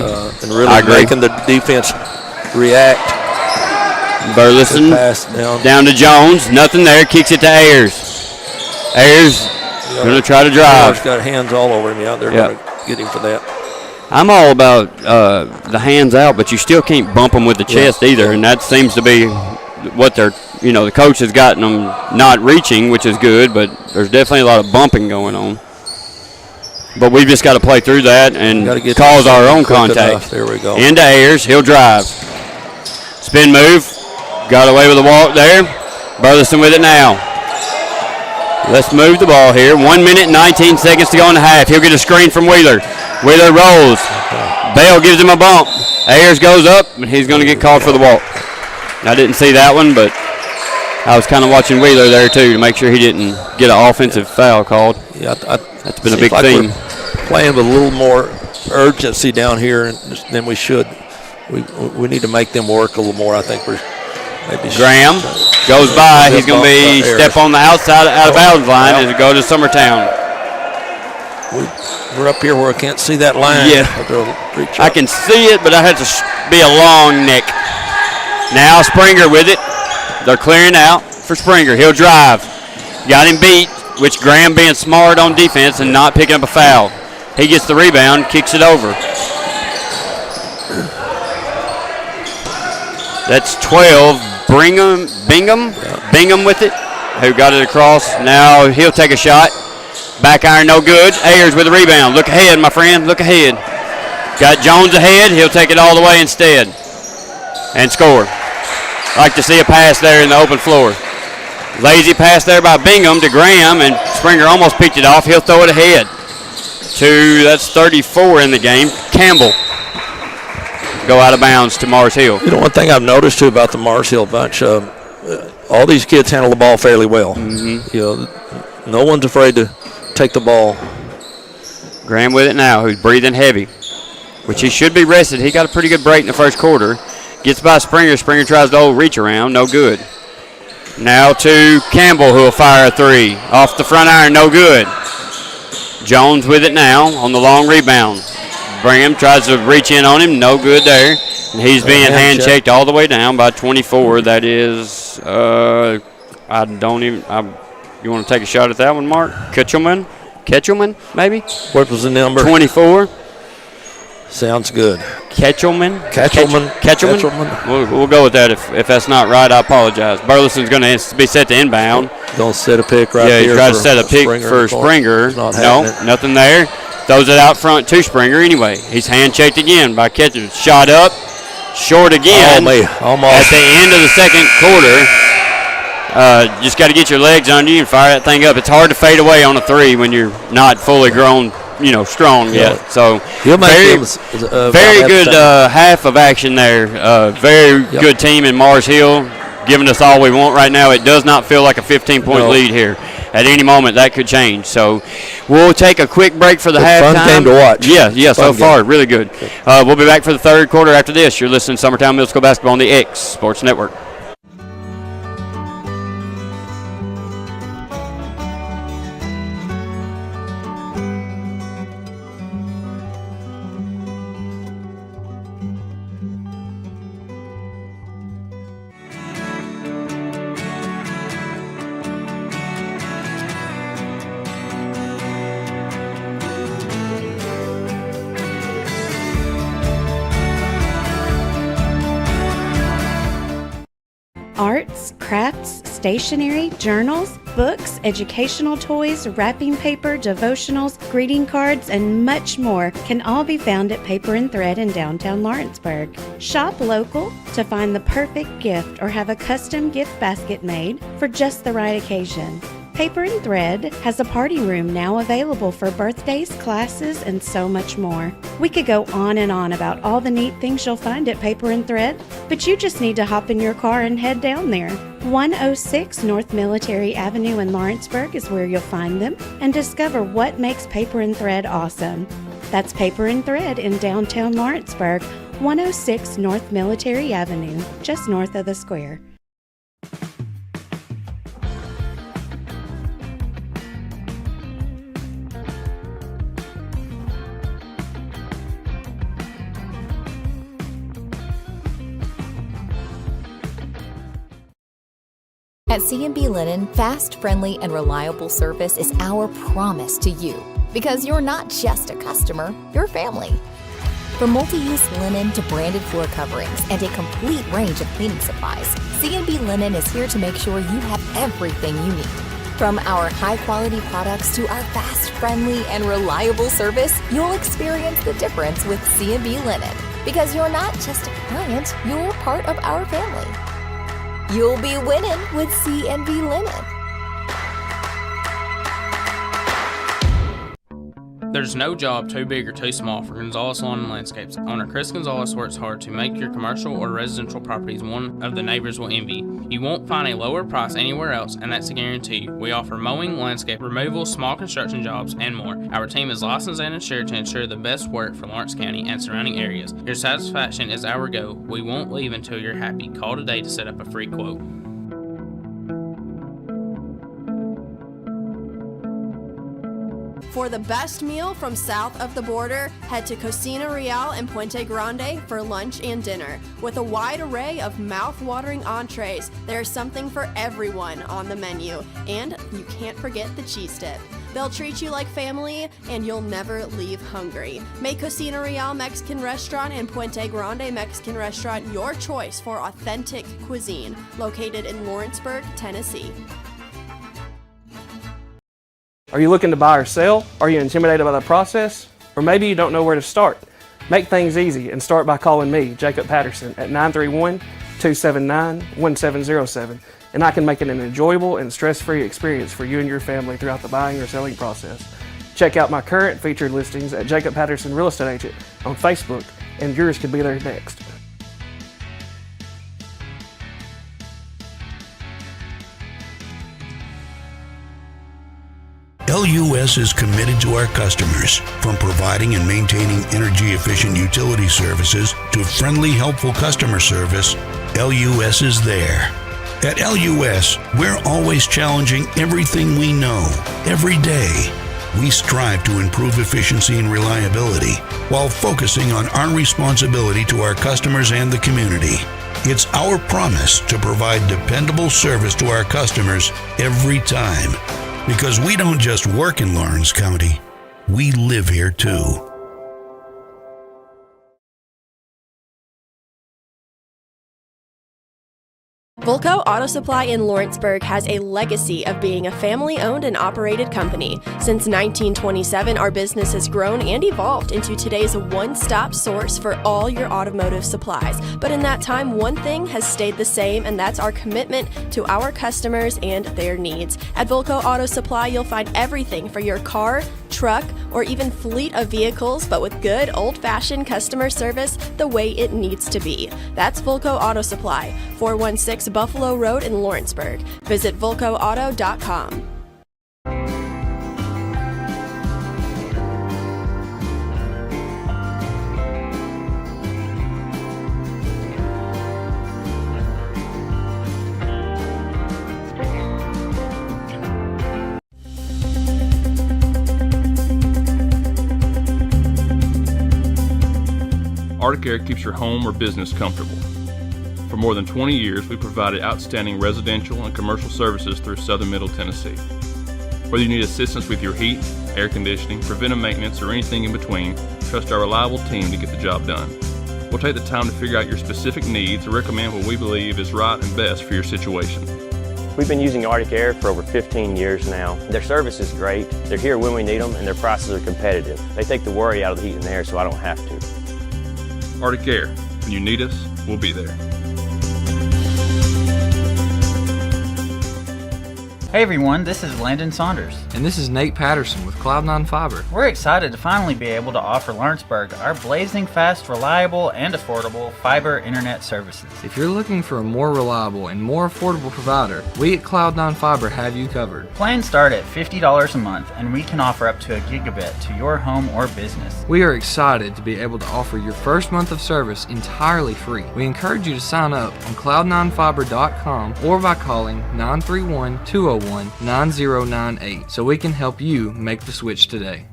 really making the defense react. Burleson down to Jones. Nothing there. Kicks it to Ayers. Ayers going to try to drive. Ayers got hands all over him. They're going to get him for that. I'm all about the hands out, but you still can't bump them with the chest either, and that seems to be what they're. The coach has gotten them not reaching, which is good, but there's definitely a lot of bumping going on. But we've just got to play through that and cause our own contact. There we go. Into Ayers. He'll drive. Spin move. Got away with a walk there. Burleson with it now. Let's move the ball here. 1 minute and 19 seconds to go in the half. He'll get a screen from Wheeler. Wheeler rolls. Bell gives him a bump. Ayers goes up, and he's going to get called for the walk. I didn't see that one, but I was kind of watching Wheeler there, too, to make sure he didn't get an offensive foul called. Yeah, that's been a big theme. We're playing with a little more urgency down here than we should. We need to make them work a little more. I think we're maybe. Graham goes by. He's going to be step on the outside out of bounds line and go to Summertown. We're up here where I can't see that line. Yeah, I can see it, but I had to be a long neck. Now Springer with it. They're clearing out for Springer. He'll drive. Got him beat, which Graham being smart on defense and not picking up a foul. He gets the rebound, kicks it over. That's 12. Bingham with it, who got it across. Now he'll take a shot. Back iron, no good. Ayers with the rebound. Look ahead, my friend. Look ahead. Got Jones ahead. He'll take it all the way instead and score. Like to see a pass there in the open floor. Lazy pass there by Bingham to Graham, and Springer almost picked it off. He'll throw it ahead to, that's 34 in the game, Campbell. Go out of bounds to Mars Hill. One thing I've noticed, too, about the Mars Hill bunch, all these kids handle the ball fairly well. No one's afraid to take the ball. Graham with it now, who's breathing heavy, which he should be rested. He got a pretty good break in the first quarter. Gets by Springer. Springer tries the old reach around. No good. Now to Campbell, who will fire a three. Off the front iron. No good. Jones with it now on the long rebound. Brigham tries to reach in on him. No good there. And he's being hand-checked all the way down by 24. That is, you want to take a shot at that one, Mark? Ketchelman, maybe? What was the number? 24. Sounds good. Ketchelman? Ketchelman. We'll go with that. If that's not right, I apologize. Burleson's going to be set to inbound. Going to set a pick right there. Yeah, he tried to set a pick for Springer. No, nothing there. Throws it out front to Springer anyway. He's hand-checked again by Ketchelman. Shot up, short again. Almost. At the end of the second quarter. Just got to get your legs under you and fire that thing up. It's hard to fade away on a three when you're not fully grown, strong yet. So he'll make very good half of action there. Very good team in Mars Hill, giving us all we want right now. It does not feel like a 15-point lead here. At any moment, that could change. So we'll take a quick break for the halftime. Fun game to watch. Yeah, so far, really good. We'll be back for the third quarter after this. You're listening to Summertown Middle School Basketball on the X Sports Network. Arts, crafts, stationery, journals, books, educational toys, wrapping paper, devotionals, greeting cards, and much more can all be found at Paper and Thread in downtown Lawrenceburg. Shop local to find the perfect gift or have a custom gift basket made for just the right occasion. Paper and Thread has a party room now available for birthdays, classes, and so much more. We could go on and on about all the neat things you'll find at Paper and Thread, but you just need to hop in your car and head down there. 106 North Military Avenue in Lawrenceburg is where you'll find them and discover what makes Paper and Thread awesome. That's Paper and Thread in downtown Lawrenceburg, 106 North Military Avenue, just north of the square. At C&B Linen, fast, friendly, and reliable service is our promise to you. Because you're not just a customer, you're family. From multi-use linen to branded floor coverings and a complete range of cleaning supplies, C&B Linen is here to make sure you have everything you need. From our high-quality products to our fast, friendly, and reliable service, you'll experience the difference with C&B Linen. Because you're not just a client, you're part of our family. You'll be winning with C&B Linen. There's no job too big or too small for Gonzalez Lawn and Landscapes. Owner Chris Gonzalez works hard to make your commercial or residential properties one of the neighbors will envy. You won't find a lower price anywhere else, and that's a guarantee. We offer mowing, landscape removal, small construction jobs, and more. Our team is licensed and insured to ensure the best work for Lawrence County and surrounding areas. Your satisfaction is our goal. We won't leave until you're happy. Call today to set up a free quote. For the best meal from south of the border, head to Cocina Real in Puente Grande for lunch and dinner. With a wide array of mouth-watering entrees, there's something for everyone on the menu. And you can't forget the cheese dip. They'll treat you like family, and you'll never leave hungry. Make Cocina Real Mexican Restaurant and Puente Grande Mexican Restaurant your choice for authentic cuisine, located in Lawrenceburg, Tennessee. Are you looking to buy or sell? Are you intimidated by the process? Or maybe you don't know where to start? Make things easy and start by calling me, Jacob Patterson, at 931-279-1707, and I can make it an enjoyable and stress-free experience for you and your family throughout the buying or selling process. Check out my current featured listings at Jacob Patterson Real Estate Agent on Facebook, and yours could be there next. LUS is committed to our customers, from providing and maintaining energy-efficient utility services to friendly, helpful customer service. LUS is there. At LUS, we're always challenging everything we know, every day. We strive to improve efficiency and reliability while focusing on our responsibility to our customers and the community. It's our promise to provide dependable service to our customers every time. Because we don't just work in Lawrence County, we live here too. Volco Auto Supply in Lawrenceburg has a legacy of being a family-owned and operated company. Since 1927, our business has grown and evolved into today's one-stop source for all your automotive supplies. But in that time, one thing has stayed the same, and that's our commitment to our customers and their needs. At Volco Auto Supply, you'll find everything for your car, truck, or even fleet of vehicles, but with good old-fashioned customer service the way it needs to be. That's Volco Auto Supply, 416 Buffalo Road in Lawrenceburg. Visit volcoauto.com. Arctic Air keeps your home or business comfortable. For more than 20 years, we provided outstanding residential and commercial services through southern Middle Tennessee. Whether you need assistance with your heat, air conditioning, preventive maintenance, or anything in between, trust our reliable team to get the job done. We'll take the time to figure out your specific needs and recommend what we believe is right and best for your situation. We've been using Arctic Air for over 15 years now. Their service is great, they're here when we need them, and their prices are competitive. They take the worry out of the heat and air so I don't have to. Arctic Air. When you need us, we'll be there. Hey everyone, this is Landon Saunders. And this is Nate Patterson with Cloud9 Fiber. We're excited to finally be able to offer Lawrenceburg our blazing fast, reliable, and affordable fiber internet services. If you're looking for a more reliable and more affordable provider, we at Cloud9 Fiber have you covered. Plans start at $50 a month, and we can offer up to a gigabit to your home or business. We are excited to be able to offer your first month of service entirely free. We encourage you to sign up on cloud9fiber.com or by calling 931-201-9098 so we can help you make the switch today.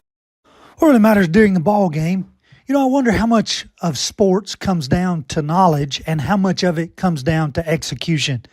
What really matters during the ball game, I wonder how much of sports comes down to knowledge and how much of it comes down to execution.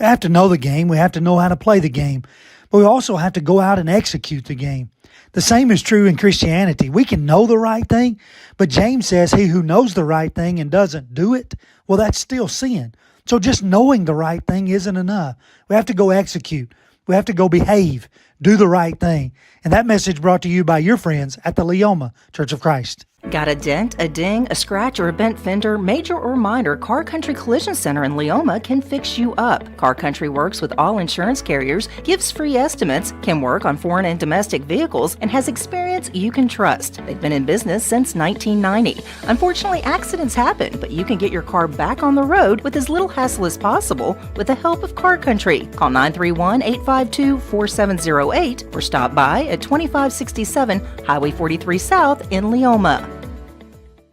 We have to know the game. We have to know how to play the game. But we also have to go out and execute the game. The same is true in Christianity. We can know the right thing, but James says he who knows the right thing and doesn't do it, well, that's still sin. So just knowing the right thing isn't enough. We have to go execute. We have to go behave, do the right thing. And that message brought to you by your friends at the Leoma Church of Christ. Got a dent, a ding, a scratch, or a bent fender? Major or minor, Car Country Collision Center in Leoma can fix you up. Car Country works with all insurance carriers, gives free estimates, can work on foreign and domestic vehicles, and has experience you can trust. They've been in business since 1990. Unfortunately, accidents happen, but you can get your car back on the road with as little hassle as possible with the help of Car Country. Call 931-852-4708 or stop by at 2567 Highway 43 South in Leoma.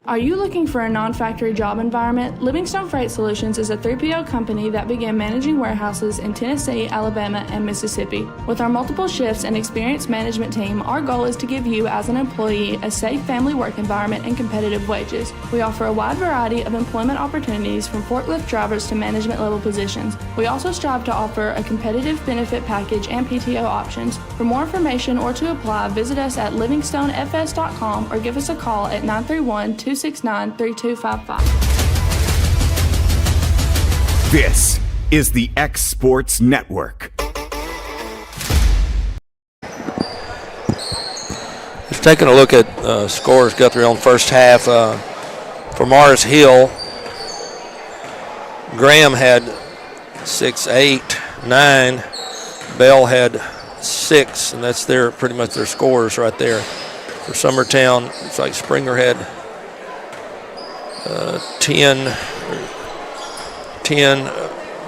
Are you looking for a non-factory job environment? Livingstone Freight Solutions is a 3PL company that began managing warehouses in Tennessee, Alabama, and Mississippi. With our multiple shifts and experienced management team, our goal is to give you as an employee a safe family work environment and competitive wages. We offer a wide variety of employment opportunities from forklift drivers to management level positions. We also strive to offer a competitive benefit package and PTO options. For more information or to apply, visit us at livingstonefs.com or give us a call at 931-269-3255. This is the X Sports Network. Just taking a look at scores, Guthrie, on first half. For Mars Hill, Graham had 6, 8, 9. Bell had 6, and that's pretty much their scores right there. For Summertown, it's like Springer had 10.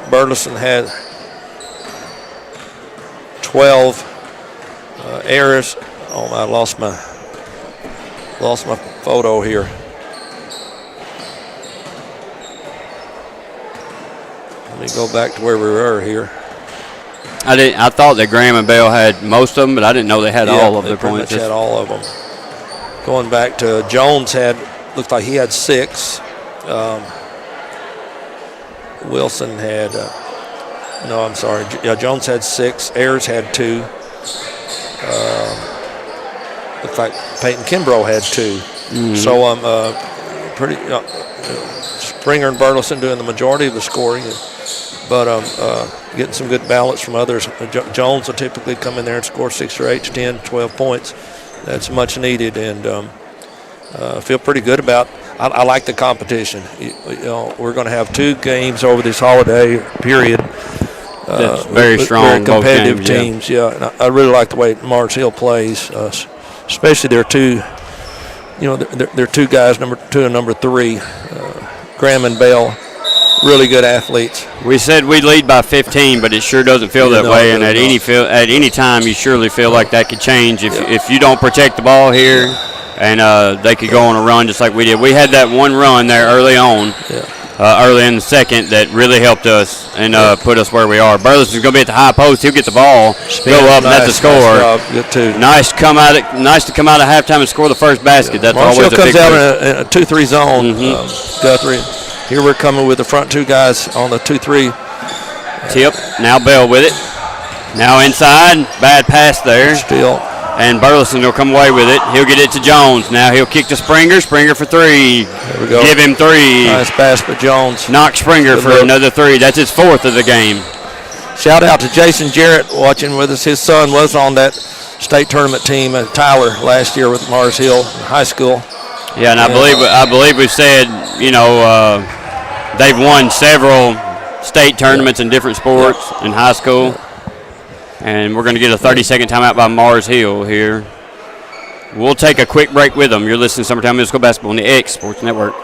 Burleson had 12. Ayers, I lost my photo here. Let me go back to where we were here. I thought that Graham and Bell had most of them, but I didn't know they had all of their points. They had all of them. Going back to Jones looked like he had 6. Wilson had, Jones had 6. Ayers had 2. Looks like Peyton Kimbrough had 2. Mm-hmm. So Springer and Burleson doing the majority of the scoring. And getting some good balance from others. Jones will typically come in there and score 6 or 8 to 10, 12 points. That's much needed, and feel pretty good about. I like the competition. We're going to have 2 games over this holiday period. That's very strong. Very competitive teams. Yeah, and I really like the way Mars Hill plays, especially their 2. Their 2 guys, number 2 and number 3, Graham and Bell. Really good athletes. We said we'd lead by 15, but it sure doesn't feel that way. And at any time, you surely feel like that could change if you don't protect the ball here, and they could go on a run just like we did. We had that one run there early on, early in the second, that really helped us and put us where we are. Burleson's going to be at the high post. He'll get the ball, go up, and that's a score. Nice to come out at halftime and score the first basket. That's always a big comes out in a 2-3 zone. Guthrie. Here we're coming with the front 2 guys on the 2-3. Tip. Now Bell with it. Now inside. Bad pass there. Still. And Burleson will come away with it. He'll get it to Jones. Now he'll kick to Springer. Springer for 3. There we go. Give him 3. Nice pass by Jones. Knock Springer for another 3. That's his 4th of the game. Shout out to Jason Jarrett watching with us. His son was on that state tournament team at Tyler last year with Mars Hill High School. Yeah, and I believe we've said, they've won several state tournaments in different sports in high school. And we're going to get a 30-second timeout by Mars Hill here. We'll take a quick break with them. You're listening to Summertown Middle School Basketball on the X Sports Network.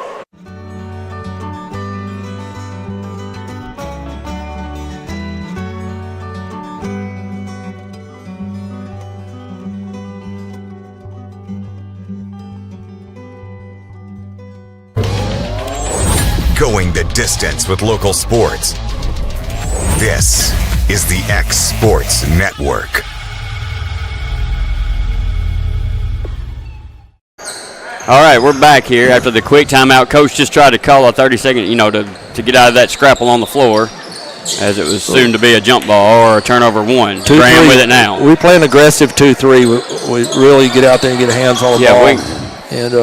Going the distance with local sports. This is the X Sports Network. All right, we're back here after the quick timeout. Coach just tried to call a 30-second, to get out of that scrapple on the floor, as it was soon to be a jump ball or a turnover 1. Graham with it now. We play an aggressive 2-3. We really get out there and get hands on the ball. And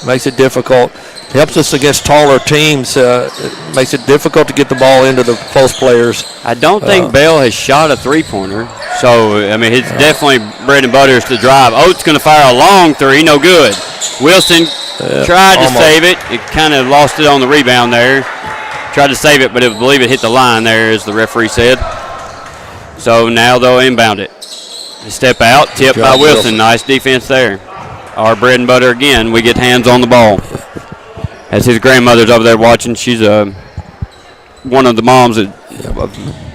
makes it difficult. Helps us against taller teams. It makes it difficult to get the ball into the post players. I don't think Bell has shot a 3-pointer. So, it's definitely bread and butter is to drive. Oates going to fire a long 3. No good. Wilson tried to save it. It kind of lost it on the rebound there. Tried to save it, but I believe it hit the line there, as the referee said. So now they'll inbound it. Step out, tipped by Wilson. Nice defense there. Our bread and butter again. We get hands on the ball. As his grandmother's over there watching, she's one of the moms that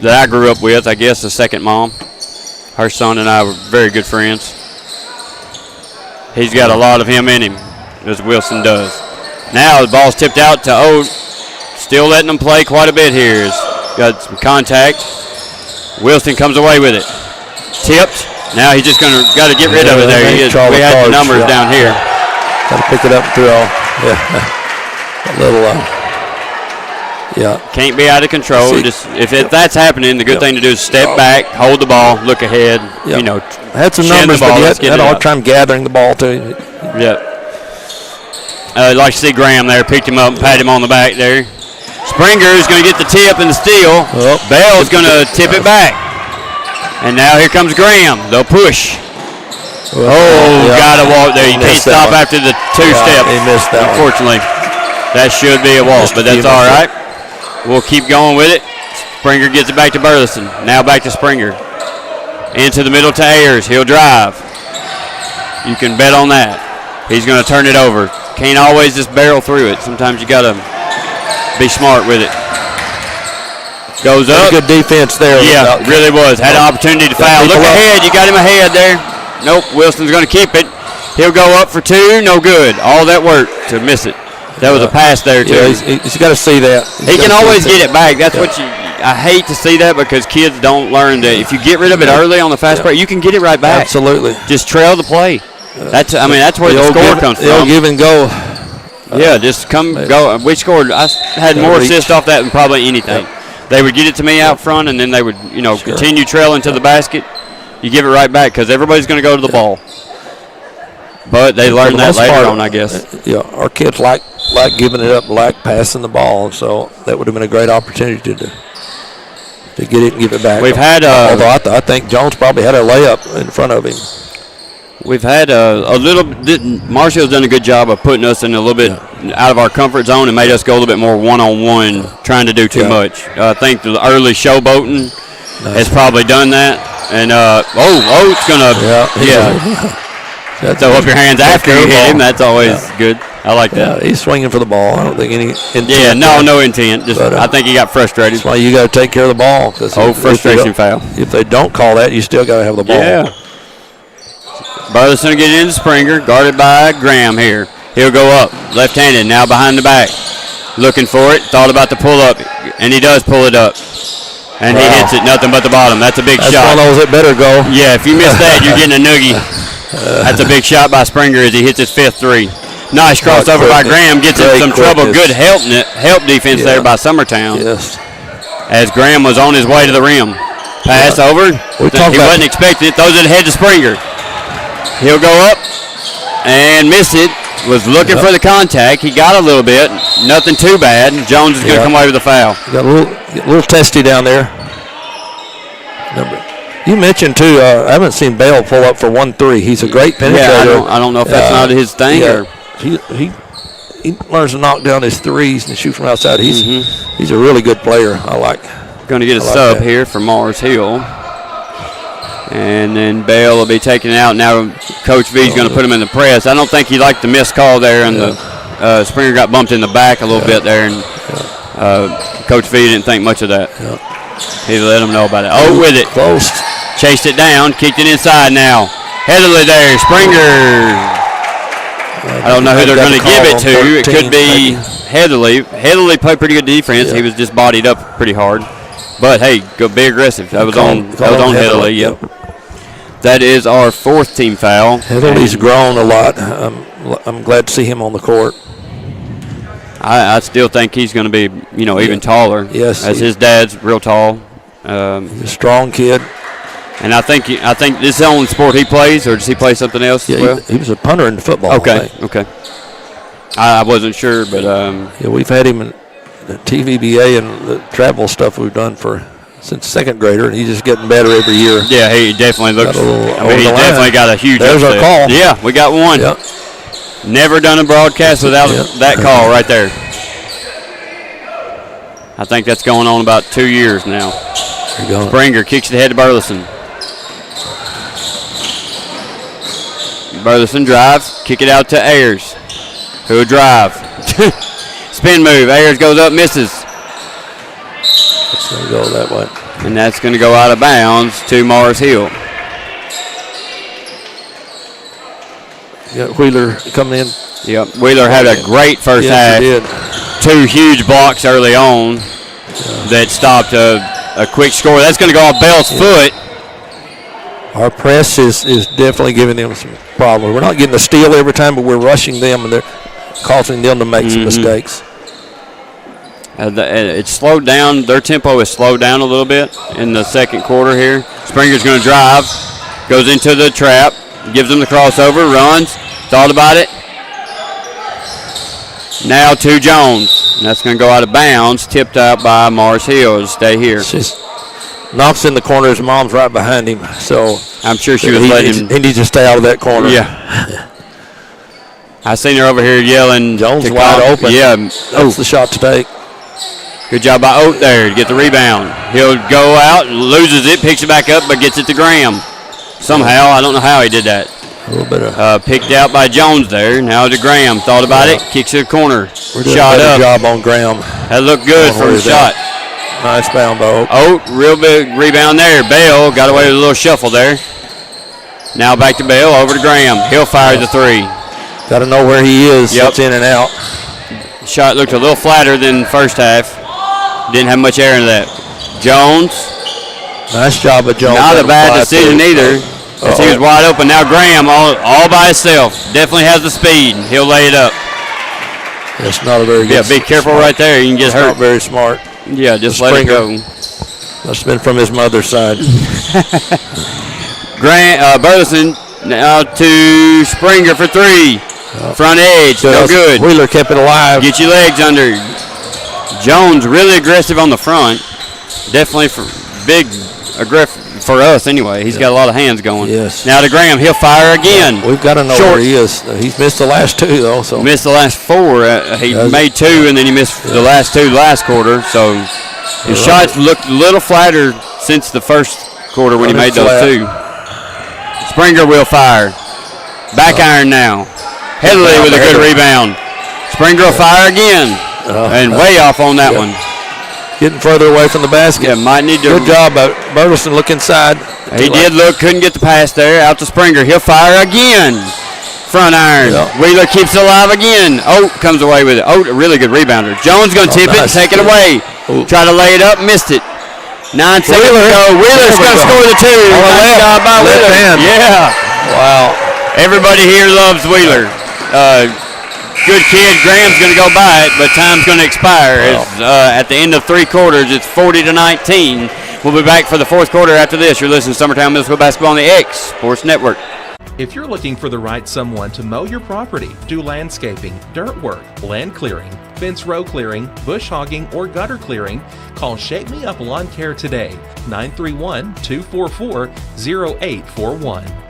I grew up with, I guess, the second mom. Her son and I were very good friends. He's got a lot of him in him, as Wilson does. Now the ball's tipped out to Oat. Still letting them play quite a bit here. He's got some contact. Wilson comes away with it. Tipped. Now he's just got to get rid of it there. We had the numbers down here. Got to pick it up and throw. A little, Can't be out of control. If that's happening, the good thing to do is step back, hold the ball, look ahead. Had some numbers, but he had a hard time gathering the ball too. I'd like to see Graham there, picked him up and pat him on the back there. Springer is going to get the tip and the steal. Bell's going to tip it back. And now here comes Graham. They'll push. Got to walk there. You can't stop after the 2-step. He missed that. Unfortunately. That should be a walk, but that's all right. We'll keep going with it. Springer gets it back to Burleson. Now back to Springer. Into the middle to Ayers. He'll drive. You can bet on that. He's going to turn it over. Can't always just barrel through it. Sometimes you got to be smart with it. Goes up. Good defense there. Yeah, really was. Had an opportunity to foul. Look ahead. You got him ahead there. Nope, Wilson's going to keep it. He'll go up for 2. No good. All that work to miss it. That was a pass there, too. Yeah, he's got to see that. He can always get it back. That's what I hate to see that, because kids don't learn that. If you get rid of it early on the fast break, you can get it right back. Absolutely. Just trail the play. That's where the score comes from. Give and go. Just go. We scored. I had more assists off that than probably anything. They would get it to me out front, and then they would, continue trailing to the basket. You give it right back, because everybody's going to go to the ball. But they learned that later on, I guess. Our kids like giving it up, like passing the ball, so that would have been a great opportunity to to get it and give it back. We've had, although I think Jones probably had a layup in front of him. We've had a little. Marshall's done a good job of putting us in a little bit out of our comfort zone and made us go a little bit more one-on-one, trying to do too much. I think the early showboating has probably done that. And it's gonna throw up your hands after you hit him. That's always good. I like that. Yeah, he's swinging for the ball. I don't think any intent. Yeah, no intent. Just I think he got frustrated. That's why you got to take care of the ball. Frustration foul. If they don't call that, you still got to have the ball. Yeah. Burleson will get into Springer, guarded by Graham here. He'll go up, left-handed, now behind the back. Looking for it, thought about the pull-up, and he does pull it up. And he hits it, nothing but the bottom. That's a big shot. That's one of those that better go. Yeah, if you miss that, you're getting a noogie. That's a big shot by Springer as he hits his 5th three. Nice crossover by Graham, gets in some trouble. Good help defense there by Summertown. Yes. As Graham was on his way to the rim. Pass over. He wasn't expecting it. Throws it ahead to Springer. He'll go up and miss it. Was looking for the contact. He got a little bit. Nothing too bad. Jones is going to come away with a foul. Got a little testy down there. You mentioned, too, I haven't seen Bale pull up for 1-3. He's a great penetrator. I don't know if that's not his thing. Or He learns to knock down his threes and shoot from outside. He's a really good player. I like. Going to get a sub here for Mars Hill. And then Bale will be taken out. Now Coach V is going to put him in the press. I don't think he liked the missed call there, and the Springer got bumped in the back a little bit there, and Coach V didn't think much of that. He let him know about it. Oh, with it. Close. Chased it down, kicked it inside now. Heatherly there, Springer. I don't know who they're going to give it to. It could be Heatherly. Heatherly played pretty good defense. He was just bodied up pretty hard. But, hey, go be aggressive. That was on Heatherly, yep. That is our 4th team foul. Heatherly's grown a lot. I'm glad to see him on the court. I still think he's going to be, even taller. Yes. As his dad's real tall. He's a strong kid. And I think this is the only sport he plays, or does he play something else as well? He was a punter in football. Okay. I wasn't sure, but we've had him in the TVBA and the travel stuff we've done since 2nd grader, and he's just getting better every year. Yeah, he definitely looks. He definitely got a huge. There's our call. Yeah, we got one. Yep. Never done a broadcast without that call right there. I think that's going on about 2 years now. Springer kicks it ahead to Burleson. Burleson drives, kick it out to Ayers, who will drive. Spin move, Ayers goes up, misses. It's going to go that way. And that's going to go out of bounds to Mars Hill. You got Wheeler coming in. Yep, Wheeler had a great first half. He did. 2 huge blocks early on that stopped a quick score. That's going to go off Bell's foot. Our press is definitely giving them some problems. We're not getting a steal every time, but we're rushing them, and they're causing them to make some mistakes. It's slowed down. Their tempo is slowed down a little bit in the 2nd quarter here. Springer's going to drive, goes into the trap, gives them the crossover, runs, thought about it. Now to Jones. And that's going to go out of bounds, tipped out by Mars Hill to stay here. Knocks in the corner. His mom's right behind him, so I'm sure she was letting him. He needs to stay out of that corner. Yeah. I seen her over here yelling. Jones wide open. Yeah. That's the shot to take. Good job by Oat there to get the rebound. He'll go out, loses it, picks it back up, but gets it to Graham. Somehow, I don't know how he did that. A little bit of picked out by Jones there. Now to Graham. Thought about it. Kicks it to the corner. We're doing shot a better up. job on Graham. That looked good from the shot. Nice bound by Oat. Oat, real big rebound there. Bale got away with a little shuffle there. Now back to Bale, over to Graham. He'll fire the 3. Got to know where he is. Yep. It's in and out. Shot looked a little flatter than first half. Didn't have much air into that. Jones. Nice job of Jones. Not a bad decision either. As he was wide open. Now Graham all by himself. Definitely has the speed. He'll lay it up. It's not a very good. Yeah, be careful right there. You can get hurt. Not very smart. Yeah, just let it go. Must have been from his mother's side. Burleson now to Springer for 3. Front edge, no good. Wheeler kept it alive. Get your legs under. Jones really aggressive on the front. Definitely big aggressive for us anyway. He's got a lot of hands going. Yes. Now to Graham, he'll fire again. Yeah, we've got to know Short. where he is. He's missed the last 2 though. So missed the last 4. He made 2 and then he missed the last 2 last quarter. So his shots looked a little flatter since the first quarter when he made those 2. Springer will fire. Back iron now. Headley with a good rebound. Springer will fire again. And way off on that one. Getting further away from the basket. Yeah, might need to. Good job, Burleson. Look inside. He did look, couldn't get the pass there. Out to Springer. He'll fire again. Front iron. Yep. Wheeler keeps it alive again. Oat comes away with it. Oat, a really good rebounder. Jones going to tip it, take it away. Try to lay it up, missed it. 9 seconds to go. Wheeler's going to score the 2. Nice job by Wheeler. Yeah. Wow. Everybody here loves Wheeler. Good kid. Graham's going to go by it, but time's going to expire. At the end of 3 quarters, it's 40-19. We'll be back for the 4th quarter after this. You're listening to Summertown Middle School Basketball on the X Sports Network. If you're looking for the right someone to mow your property, do landscaping, dirt work, land clearing, fence row clearing, bush hogging, or gutter clearing, call Shake Me Up Lawn Care today, 931-244-0841.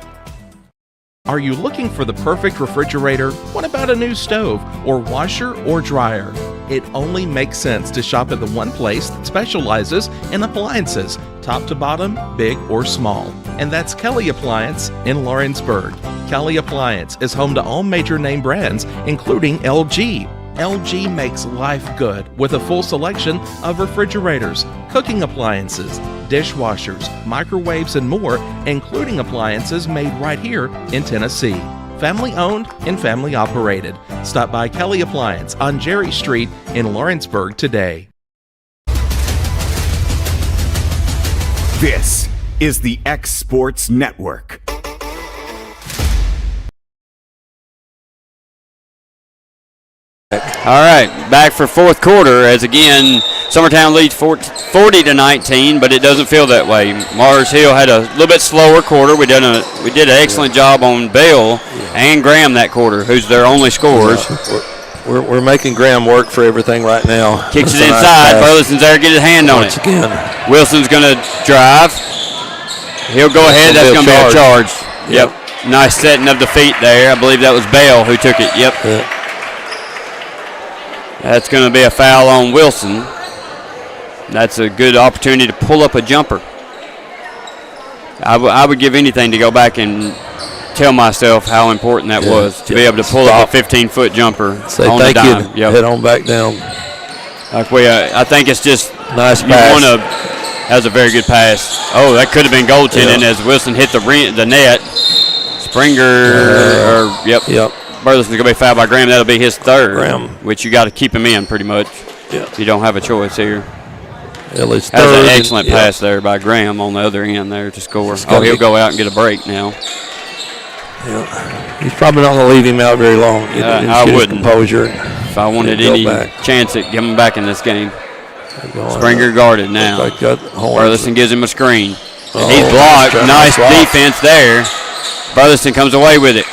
Are you looking for the perfect refrigerator? What about a new stove or washer or dryer? It only makes sense to shop at the one place that specializes in appliances, top to bottom, big or small. And that's Kelly Appliance in Lawrenceburg. Kelly Appliance is home to all major name brands, including LG. LG makes life good with a full selection of refrigerators, cooking appliances, dishwashers, microwaves, and more, including appliances made right here in Tennessee. Family owned and family operated. Stop by Kelly Appliance on Jerry Street in Lawrenceburg today. This is the X Sports Network. All right, back for 4th quarter as again Summertown leads 40-19, but it doesn't feel that way. Mars Hill had a little bit slower quarter. We did an excellent job on Bell and Graham that quarter, who's their only scorers. We're making Graham work for everything right now. Kicks it inside. Burleson's there to get his hand on it. Again. Wilson's going to drive. He'll go ahead. That's going to be a charge. Yep. Nice setting of the feet there. I believe that was Bell who took it. Yep. That's going to be a foul on Wilson. That's a good opportunity to pull up a jumper. I would give anything to go back and tell myself how important that was to be able to pull up a 15-foot jumper on the dime. Head on back down. I think it's just nice pass. That was a very good pass. Oh, that could have been goaltending as Wilson hit the net. Springer, Burleson's going to be fouled by Graham. That'll be his 3rd, which you got to keep him in pretty much. Yeah. You don't have a choice here. That was an excellent pass there by Graham on the other end there to score. He'll go out and get a break now. Yeah. He's probably not going to leave him out very long. I wouldn't. Composure. If I wanted any chance at getting him back in this game. Springer guarded now. Burleson gives him a screen. He's blocked. Nice defense there. Burleson comes away with it.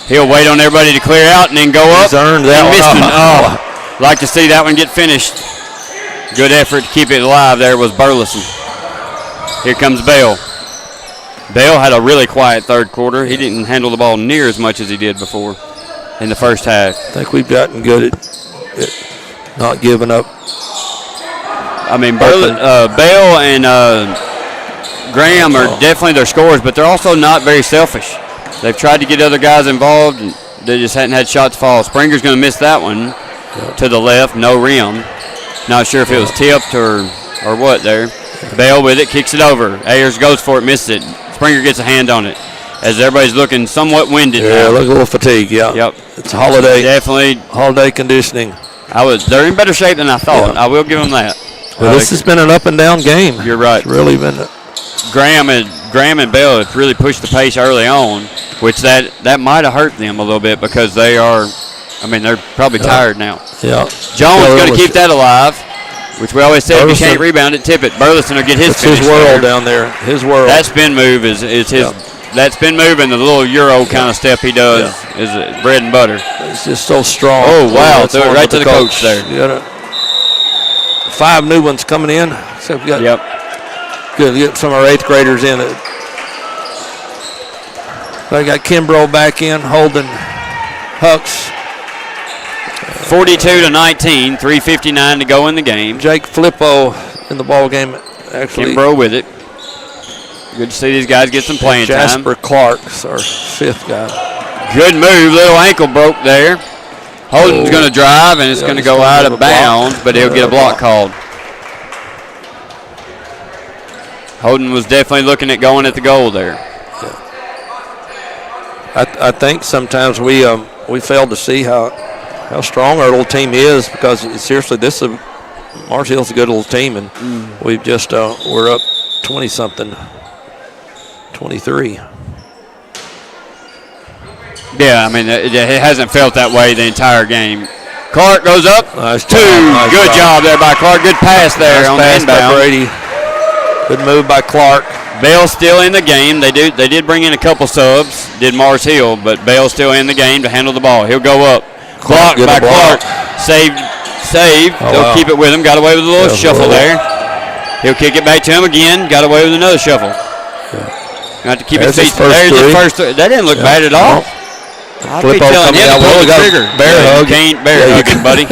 He'll wait on everybody to clear out and then go up. He's earned that one. Like to see that one get finished. Good effort to keep it alive there was Burleson. Here comes Bell. Bell had a really quiet 3rd quarter. He didn't handle the ball near as much as he did before in the first half. I think we've gotten good at not giving up. I mean, Bell and Graham are definitely their scorers, but they're also not very selfish. They've tried to get other guys involved, and they just hadn't had shots fall. Springer's going to miss that one to the left, no rim. Not sure if it was tipped or what there. Bell with it, kicks it over. Ayers goes for it, misses it. Springer gets a hand on it as everybody's looking somewhat winded now. Yeah, look a little fatigued, Yep. It's holiday. Definitely. Holiday conditioning. They're in better shape than I thought. Yeah. I will give them that. Well, this has been an up and down game. You're right. It's really been. Graham and Bell have really pushed the pace early on, which that might have hurt them a little bit because they're probably tired now. Yeah. Jones going to keep that alive, which we always said, if you can't rebound it, tip it. Burleson will get his finish. His world down there. His world. That spin move is his. That spin move and the little Euro kind of step he does is bread and butter. It's just so strong. Oh, wow. Threw it right to the coach there. You got 5 new ones coming in. So we got Good to get some of our 8th graders in it. They got Kimbrough back in, holding Hucks. 42-19, 3:59 to go in the game. Jake Flippo in the ball game. Actually, Kimbrough with it. Good to see these guys get some playing time. Jasper Clark's our 5th guy. Good move, little ankle broke there. Holden's going to drive, and it's going to go out of bounds, but he'll get a block called. Holden was definitely looking at going at the goal there. I think sometimes we fail to see how strong our little team is, because seriously, Mars Hill's a good little team, and we've just we're up 20-something, 23. Yeah, I mean, it hasn't felt that way the entire game. Clark goes up. Nice two. Nice good job there by Clark. Good pass there nice on pass the inbound. by Brady. Good move by Clark. Bell's still in the game. They did bring in a couple subs, did Mars Hill, but Bell's still in the game to handle the ball. He'll go up. Blocked by Clark. Saved. Oh, They'll wow. keep it with him. Got away with a little shuffle there. He'll kick it back to him again. Got away with another shuffle. Got to keep his feet. There's his first three. That didn't look bad at all. I'll be telling him to pull the trigger. Bear hug. Can't bear hugging, buddy.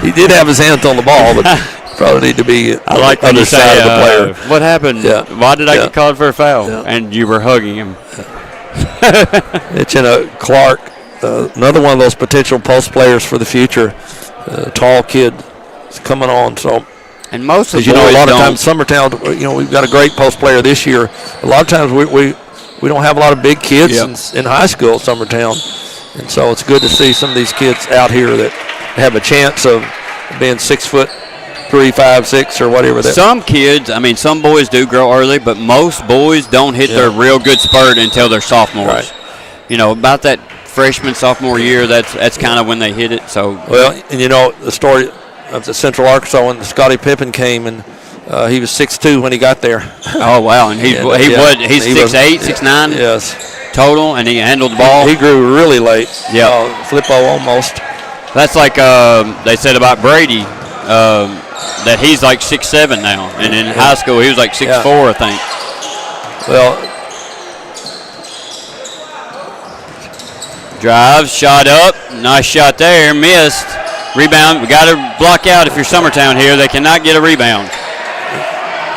He did have his hands on the ball, but probably need to be I like on when the you side say, of the player. what happened? Yeah. Why did I Yeah. get called for a foul? Yeah. And you were hugging him. It's Clark, another one of those potential post players for the future. Tall kid is coming on. So, and most of as you know, a lot of times Summertown, we've got a great post player this year. A lot of times we don't have a lot of big kids in high school at Summertown, and so it's good to see some of these kids out here that have a chance of being 6'3", 5, 6, or whatever. Some kids, I mean, some boys do grow early, but most boys don't hit their real good spurt until they're sophomores. Right. About that freshman, sophomore year, that's kind of when they hit it. So well, and the story of the Central Arkansas when Scottie Pippen came, and he was 6'2" when he got there. Oh wow, and he's 6'8", 6'9", yes, total, and he handled the ball. He grew really late. Yeah, Flippo almost. That's like they said about Brady. That he's like 6'7" now, and in high school he was like 6'4", I think. Well, drives, shot up, nice shot there, missed. Rebound, we got to block out if you're Summertown here. They cannot get a rebound.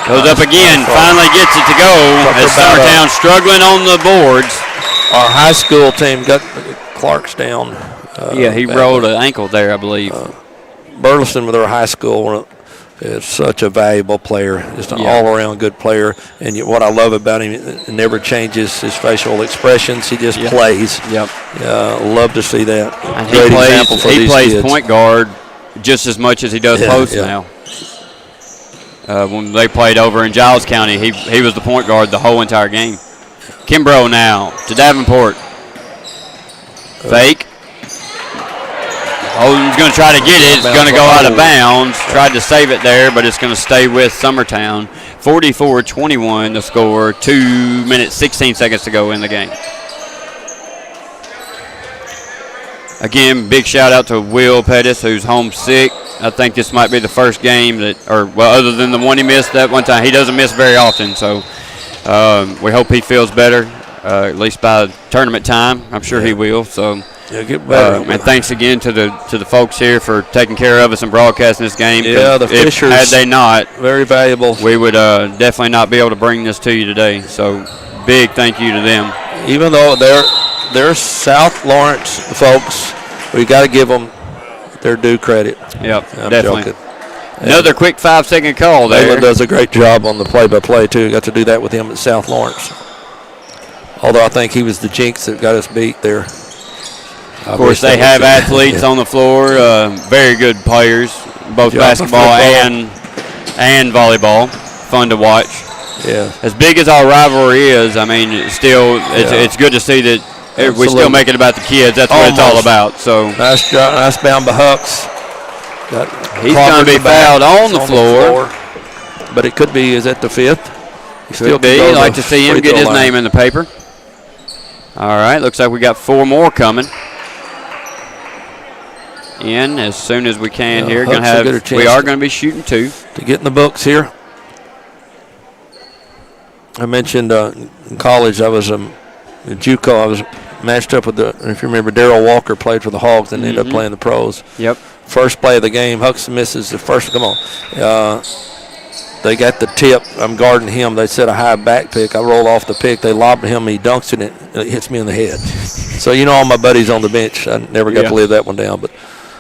Goes up again, finally gets it to go. As Summertown struggling on the boards. Our high school team got Clark's down. He rolled an ankle there, I believe. Burleson with our high school is such a valuable player, just an all-around good player. And what I love about him, it never changes his facial expressions. He just plays. Yep. Love to see that. And Great example for he these plays kids. Point guard just as much as he does post now. When they played over in Giles County, he was the point guard the whole entire game. Kimbrough now to Davenport. Fake. Holden's going to try to get it. It's going to go out of bounds. Tried to save it there, but it's going to stay with Summertown. 44-21 the score. 2 minutes, 16 seconds to go in the game. Again, big shout out to Will Pettis, who's homesick. I think this might be the first game other than the one he missed that one time. He doesn't miss very often, so we hope he feels better, at least by tournament time. I'm sure he will. So. Get better. And thanks again to the folks here for taking care of us and broadcasting this game. Yeah, the Fishers. Had they not, very valuable. We would definitely not be able to bring this to you today. So big thank you to them. Even though they're South Lawrence folks, we got to give them their due credit. Yep, I'm definitely. joking. Another quick 5-second call there. Malin does a great job on the play-by-play too. Got to do that with him at South Lawrence. Although I think he was the jinx that got us beat there. Of course, they have athletes on the floor, very good players, both basketball and volleyball. Fun to watch. Yeah. As big as our rivalry is, I mean, it's good to see that we still make it about the kids. That's what it's all about. So nice bound by Hucks. He's going to be fouled on the floor. But it could be, is that the fifth? Could be. I'd like to see him get his name in the paper. All right, looks like we got 4 more coming in as soon as we can here. We are going to be shooting 2 to get in the books here. I mentioned in college I was in JUCO. I was matched up with if you remember, Darrell Walker played for the Hogs and ended up playing the pros. Yep. First play of the game, Huxton misses the first. Come on. They got the tip. I'm guarding him. They set a high back pick. I roll off the pick. They lob to him. He dunks it, and it hits me in the head. So, all my buddies on the bench, I never got to live that one down. But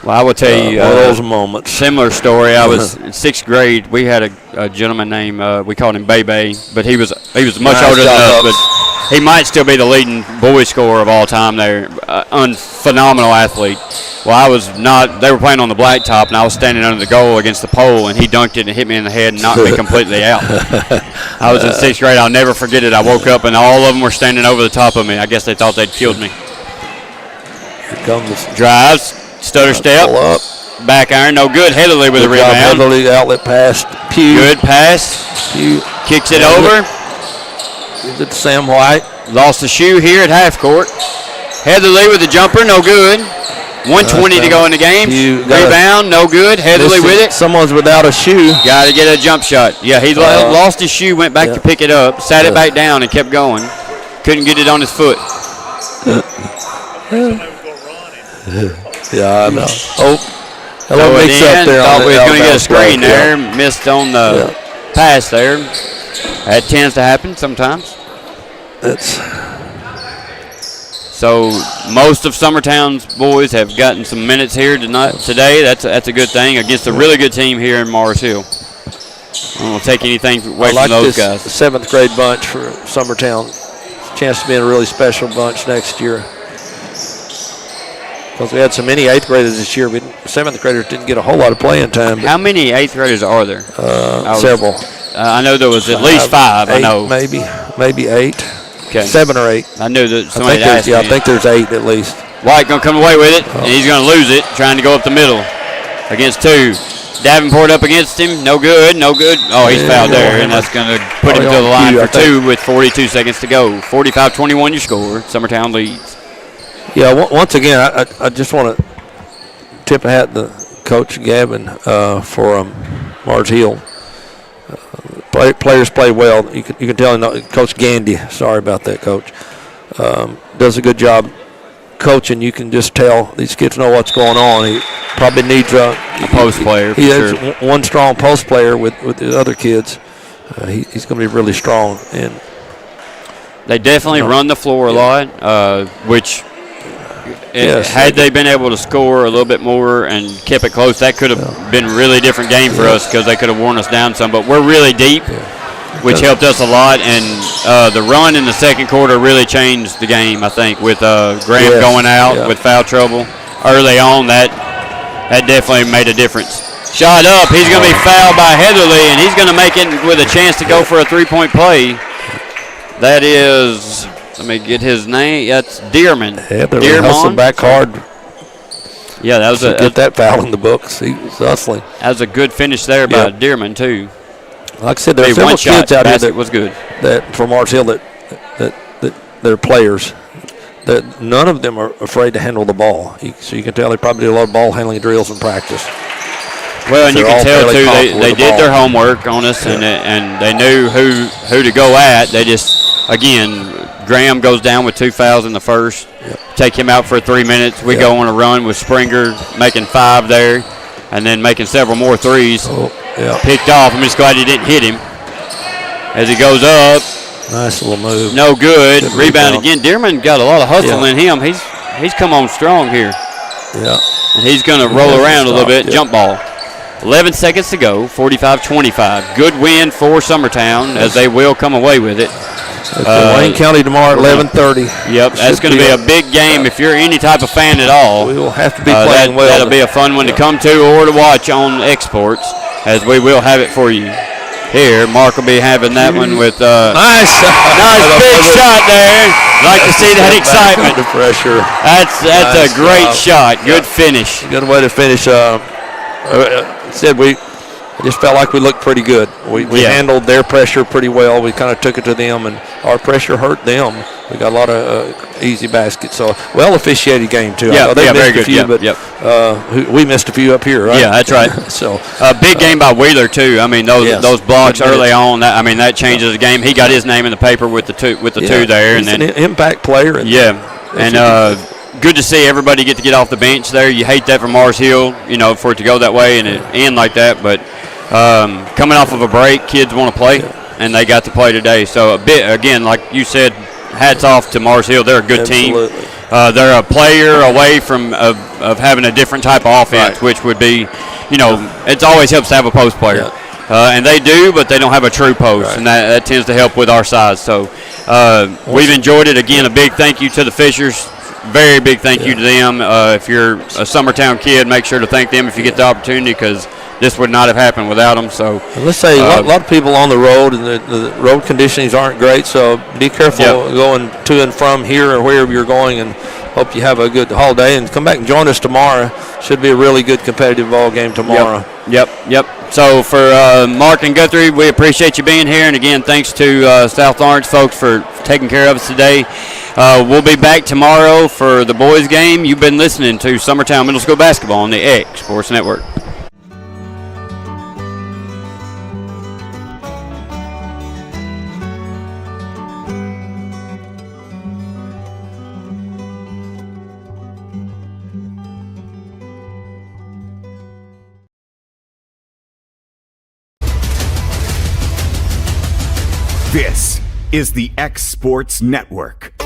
well, I will tell you one of those moments. Similar story. I was in 6th grade. We had a gentleman named we called him Bebe, but he was much older than us. But he might still be the leading boy scorer of all time there. Phenomenal athlete. Well, I was not. They were playing on the blacktop, and I was standing under the goal against the pole, and he dunked it and hit me in the head and knocked me completely out. I was in 6th grade. I'll never forget it. I woke up, and all of them were standing over the top of me. I guess they thought they'd killed me. Here comes. Drives, stutter step, back iron, no good. Heatherly with a rebound. Heatherly outlet pass. Pugh. Good pass. Pugh kicks it over. Gives it to Sam White. Lost the shoe here at half court. Heatherly with the jumper, no good. 1:20 to go in the game. Rebound, no good. Heatherly with it. Someone's without a shoe. Got to get a jump shot. Yeah, he lost his shoe, went back to pick it up, sat it back down, and kept going. Couldn't get it on his foot. Yeah, I know. Oh, hello, mix up there. Thought we was going to get a screen there. Missed on the pass there. That tends to happen sometimes. So most of Summertown's boys have gotten some minutes here today. That's a good thing against a really good team here in Mars Hill. I don't want to take anything away from those guys. The 7th grade bunch for Summertown. Chance to be in a really special bunch next year. Because we had so many 8th graders this year, 7th graders didn't get a whole lot of playing time. How many 8th graders are there? Several. I know there was at least 5. Eight, I know. Maybe 8. Okay. 7 or 8. I knew that somebody asked me. I think there's 8 at least. White going to come away with it, and he's going to lose it, trying to go up the middle against 2. Davenport up against him. No good, no good. Oh, he's fouled there, and that's going to put him to the line for 2 with 42 seconds to go. 45-21 your score. Summertown leads. Yeah, once again, I just want to tip a hat to Coach Gavin for Mars Hill. Players play well. You can tell Coach Gandy. Sorry about that, Coach. Does a good job coaching. You can just tell these kids know what's going on. He probably needs a post player. He has one strong post player with the other kids. He's going to be really strong. And they definitely run the floor a lot, which. Had they been able to score a little bit more and kept it close, that could have been a really different game for us because they could have worn us down some. But we're really deep, which helped us a lot. And the run in the second quarter really changed the game, I think, with Graham going out with foul trouble early on. That definitely made a difference. Shot up. He's going to be fouled by Heatherly, and he's going to make it with a chance to go for a three-point play. That is... Let me get his name. That's Dearman. Heatherly hustled back hard. Yeah, that was get that foul in the books. He was hustling. That was a good finish there by Dearman too. Like I said, there's several kids out here that was good. That from Mars Hill that they're players. That none of them are afraid to handle the ball. So you can tell they probably do a lot of ball handling drills in practice. Well, and you can tell too they did their homework on us, and they knew who to go at. They just again. Graham goes down with 2 fouls in the first. Take him out for 3 minutes. We go on a run with Springer making 5 there and then making several more threes. Picked off. I'm just glad he didn't hit him. As he goes up. Nice little move. No good. Rebound again. Dearman got a lot of hustle in him. He's come on strong here. Yeah. And he's going to roll around a little bit. Jump ball. 11 seconds to go. 45-25. Good win for Summertown as they will come away with it. Wayne County tomorrow at 11:30. Yep, that's going to be a big game if you're any type of fan at all. We will have to be playing well. That'll be a fun one to come to or to watch on Exports, as we will have it for you. Here, Mark will be having that one with nice big shot there. Like to see that excitement. The pressure. That's a great shot. Good finish. Good way to finish. Said I just felt like we looked pretty good. We handled their pressure pretty well. We kind of took it to them, and our pressure hurt them. We got a lot of easy baskets. So, well officiated game, too. Yeah, they missed very a good. few, but we missed a few up here, right? Yeah, that's right. So big game by Wheeler, too. I mean, those blocks early on, that changes the game. He got his name in the paper with the two there. He's and then an impact player. Good to see everybody get off the bench there. You hate that for Mars Hill, for it to go that way and it end like that. But coming off of a break, kids want to play, and they got to play today. So again, like you said, hats off to Mars Hill. They're a good team. They're a player away from of having a different type of offense, which would be, it always helps to have a post player. And they do, but they don't have a true post, and that tends to help with our size. So we've enjoyed it. Again, a big thank you to the Fishers. Very big thank you to them. If you're a Summertown kid, make sure to thank them if you get the opportunity, because this would not have happened without them. So let's say a lot of people on the road, and the road conditions aren't great. So be careful going to and from here or wherever you're going, and hope you have a good holiday and come back and join us tomorrow. Should be a really good competitive ball game tomorrow. Yep. So for Mark and Guthrie, we appreciate you being here, and again, thanks to South Lawrence folks for taking care of us today. We'll be back tomorrow for the boys game. You've been listening to Summertown Middle School basketball on the X Sports Network. This is the X Sports Network.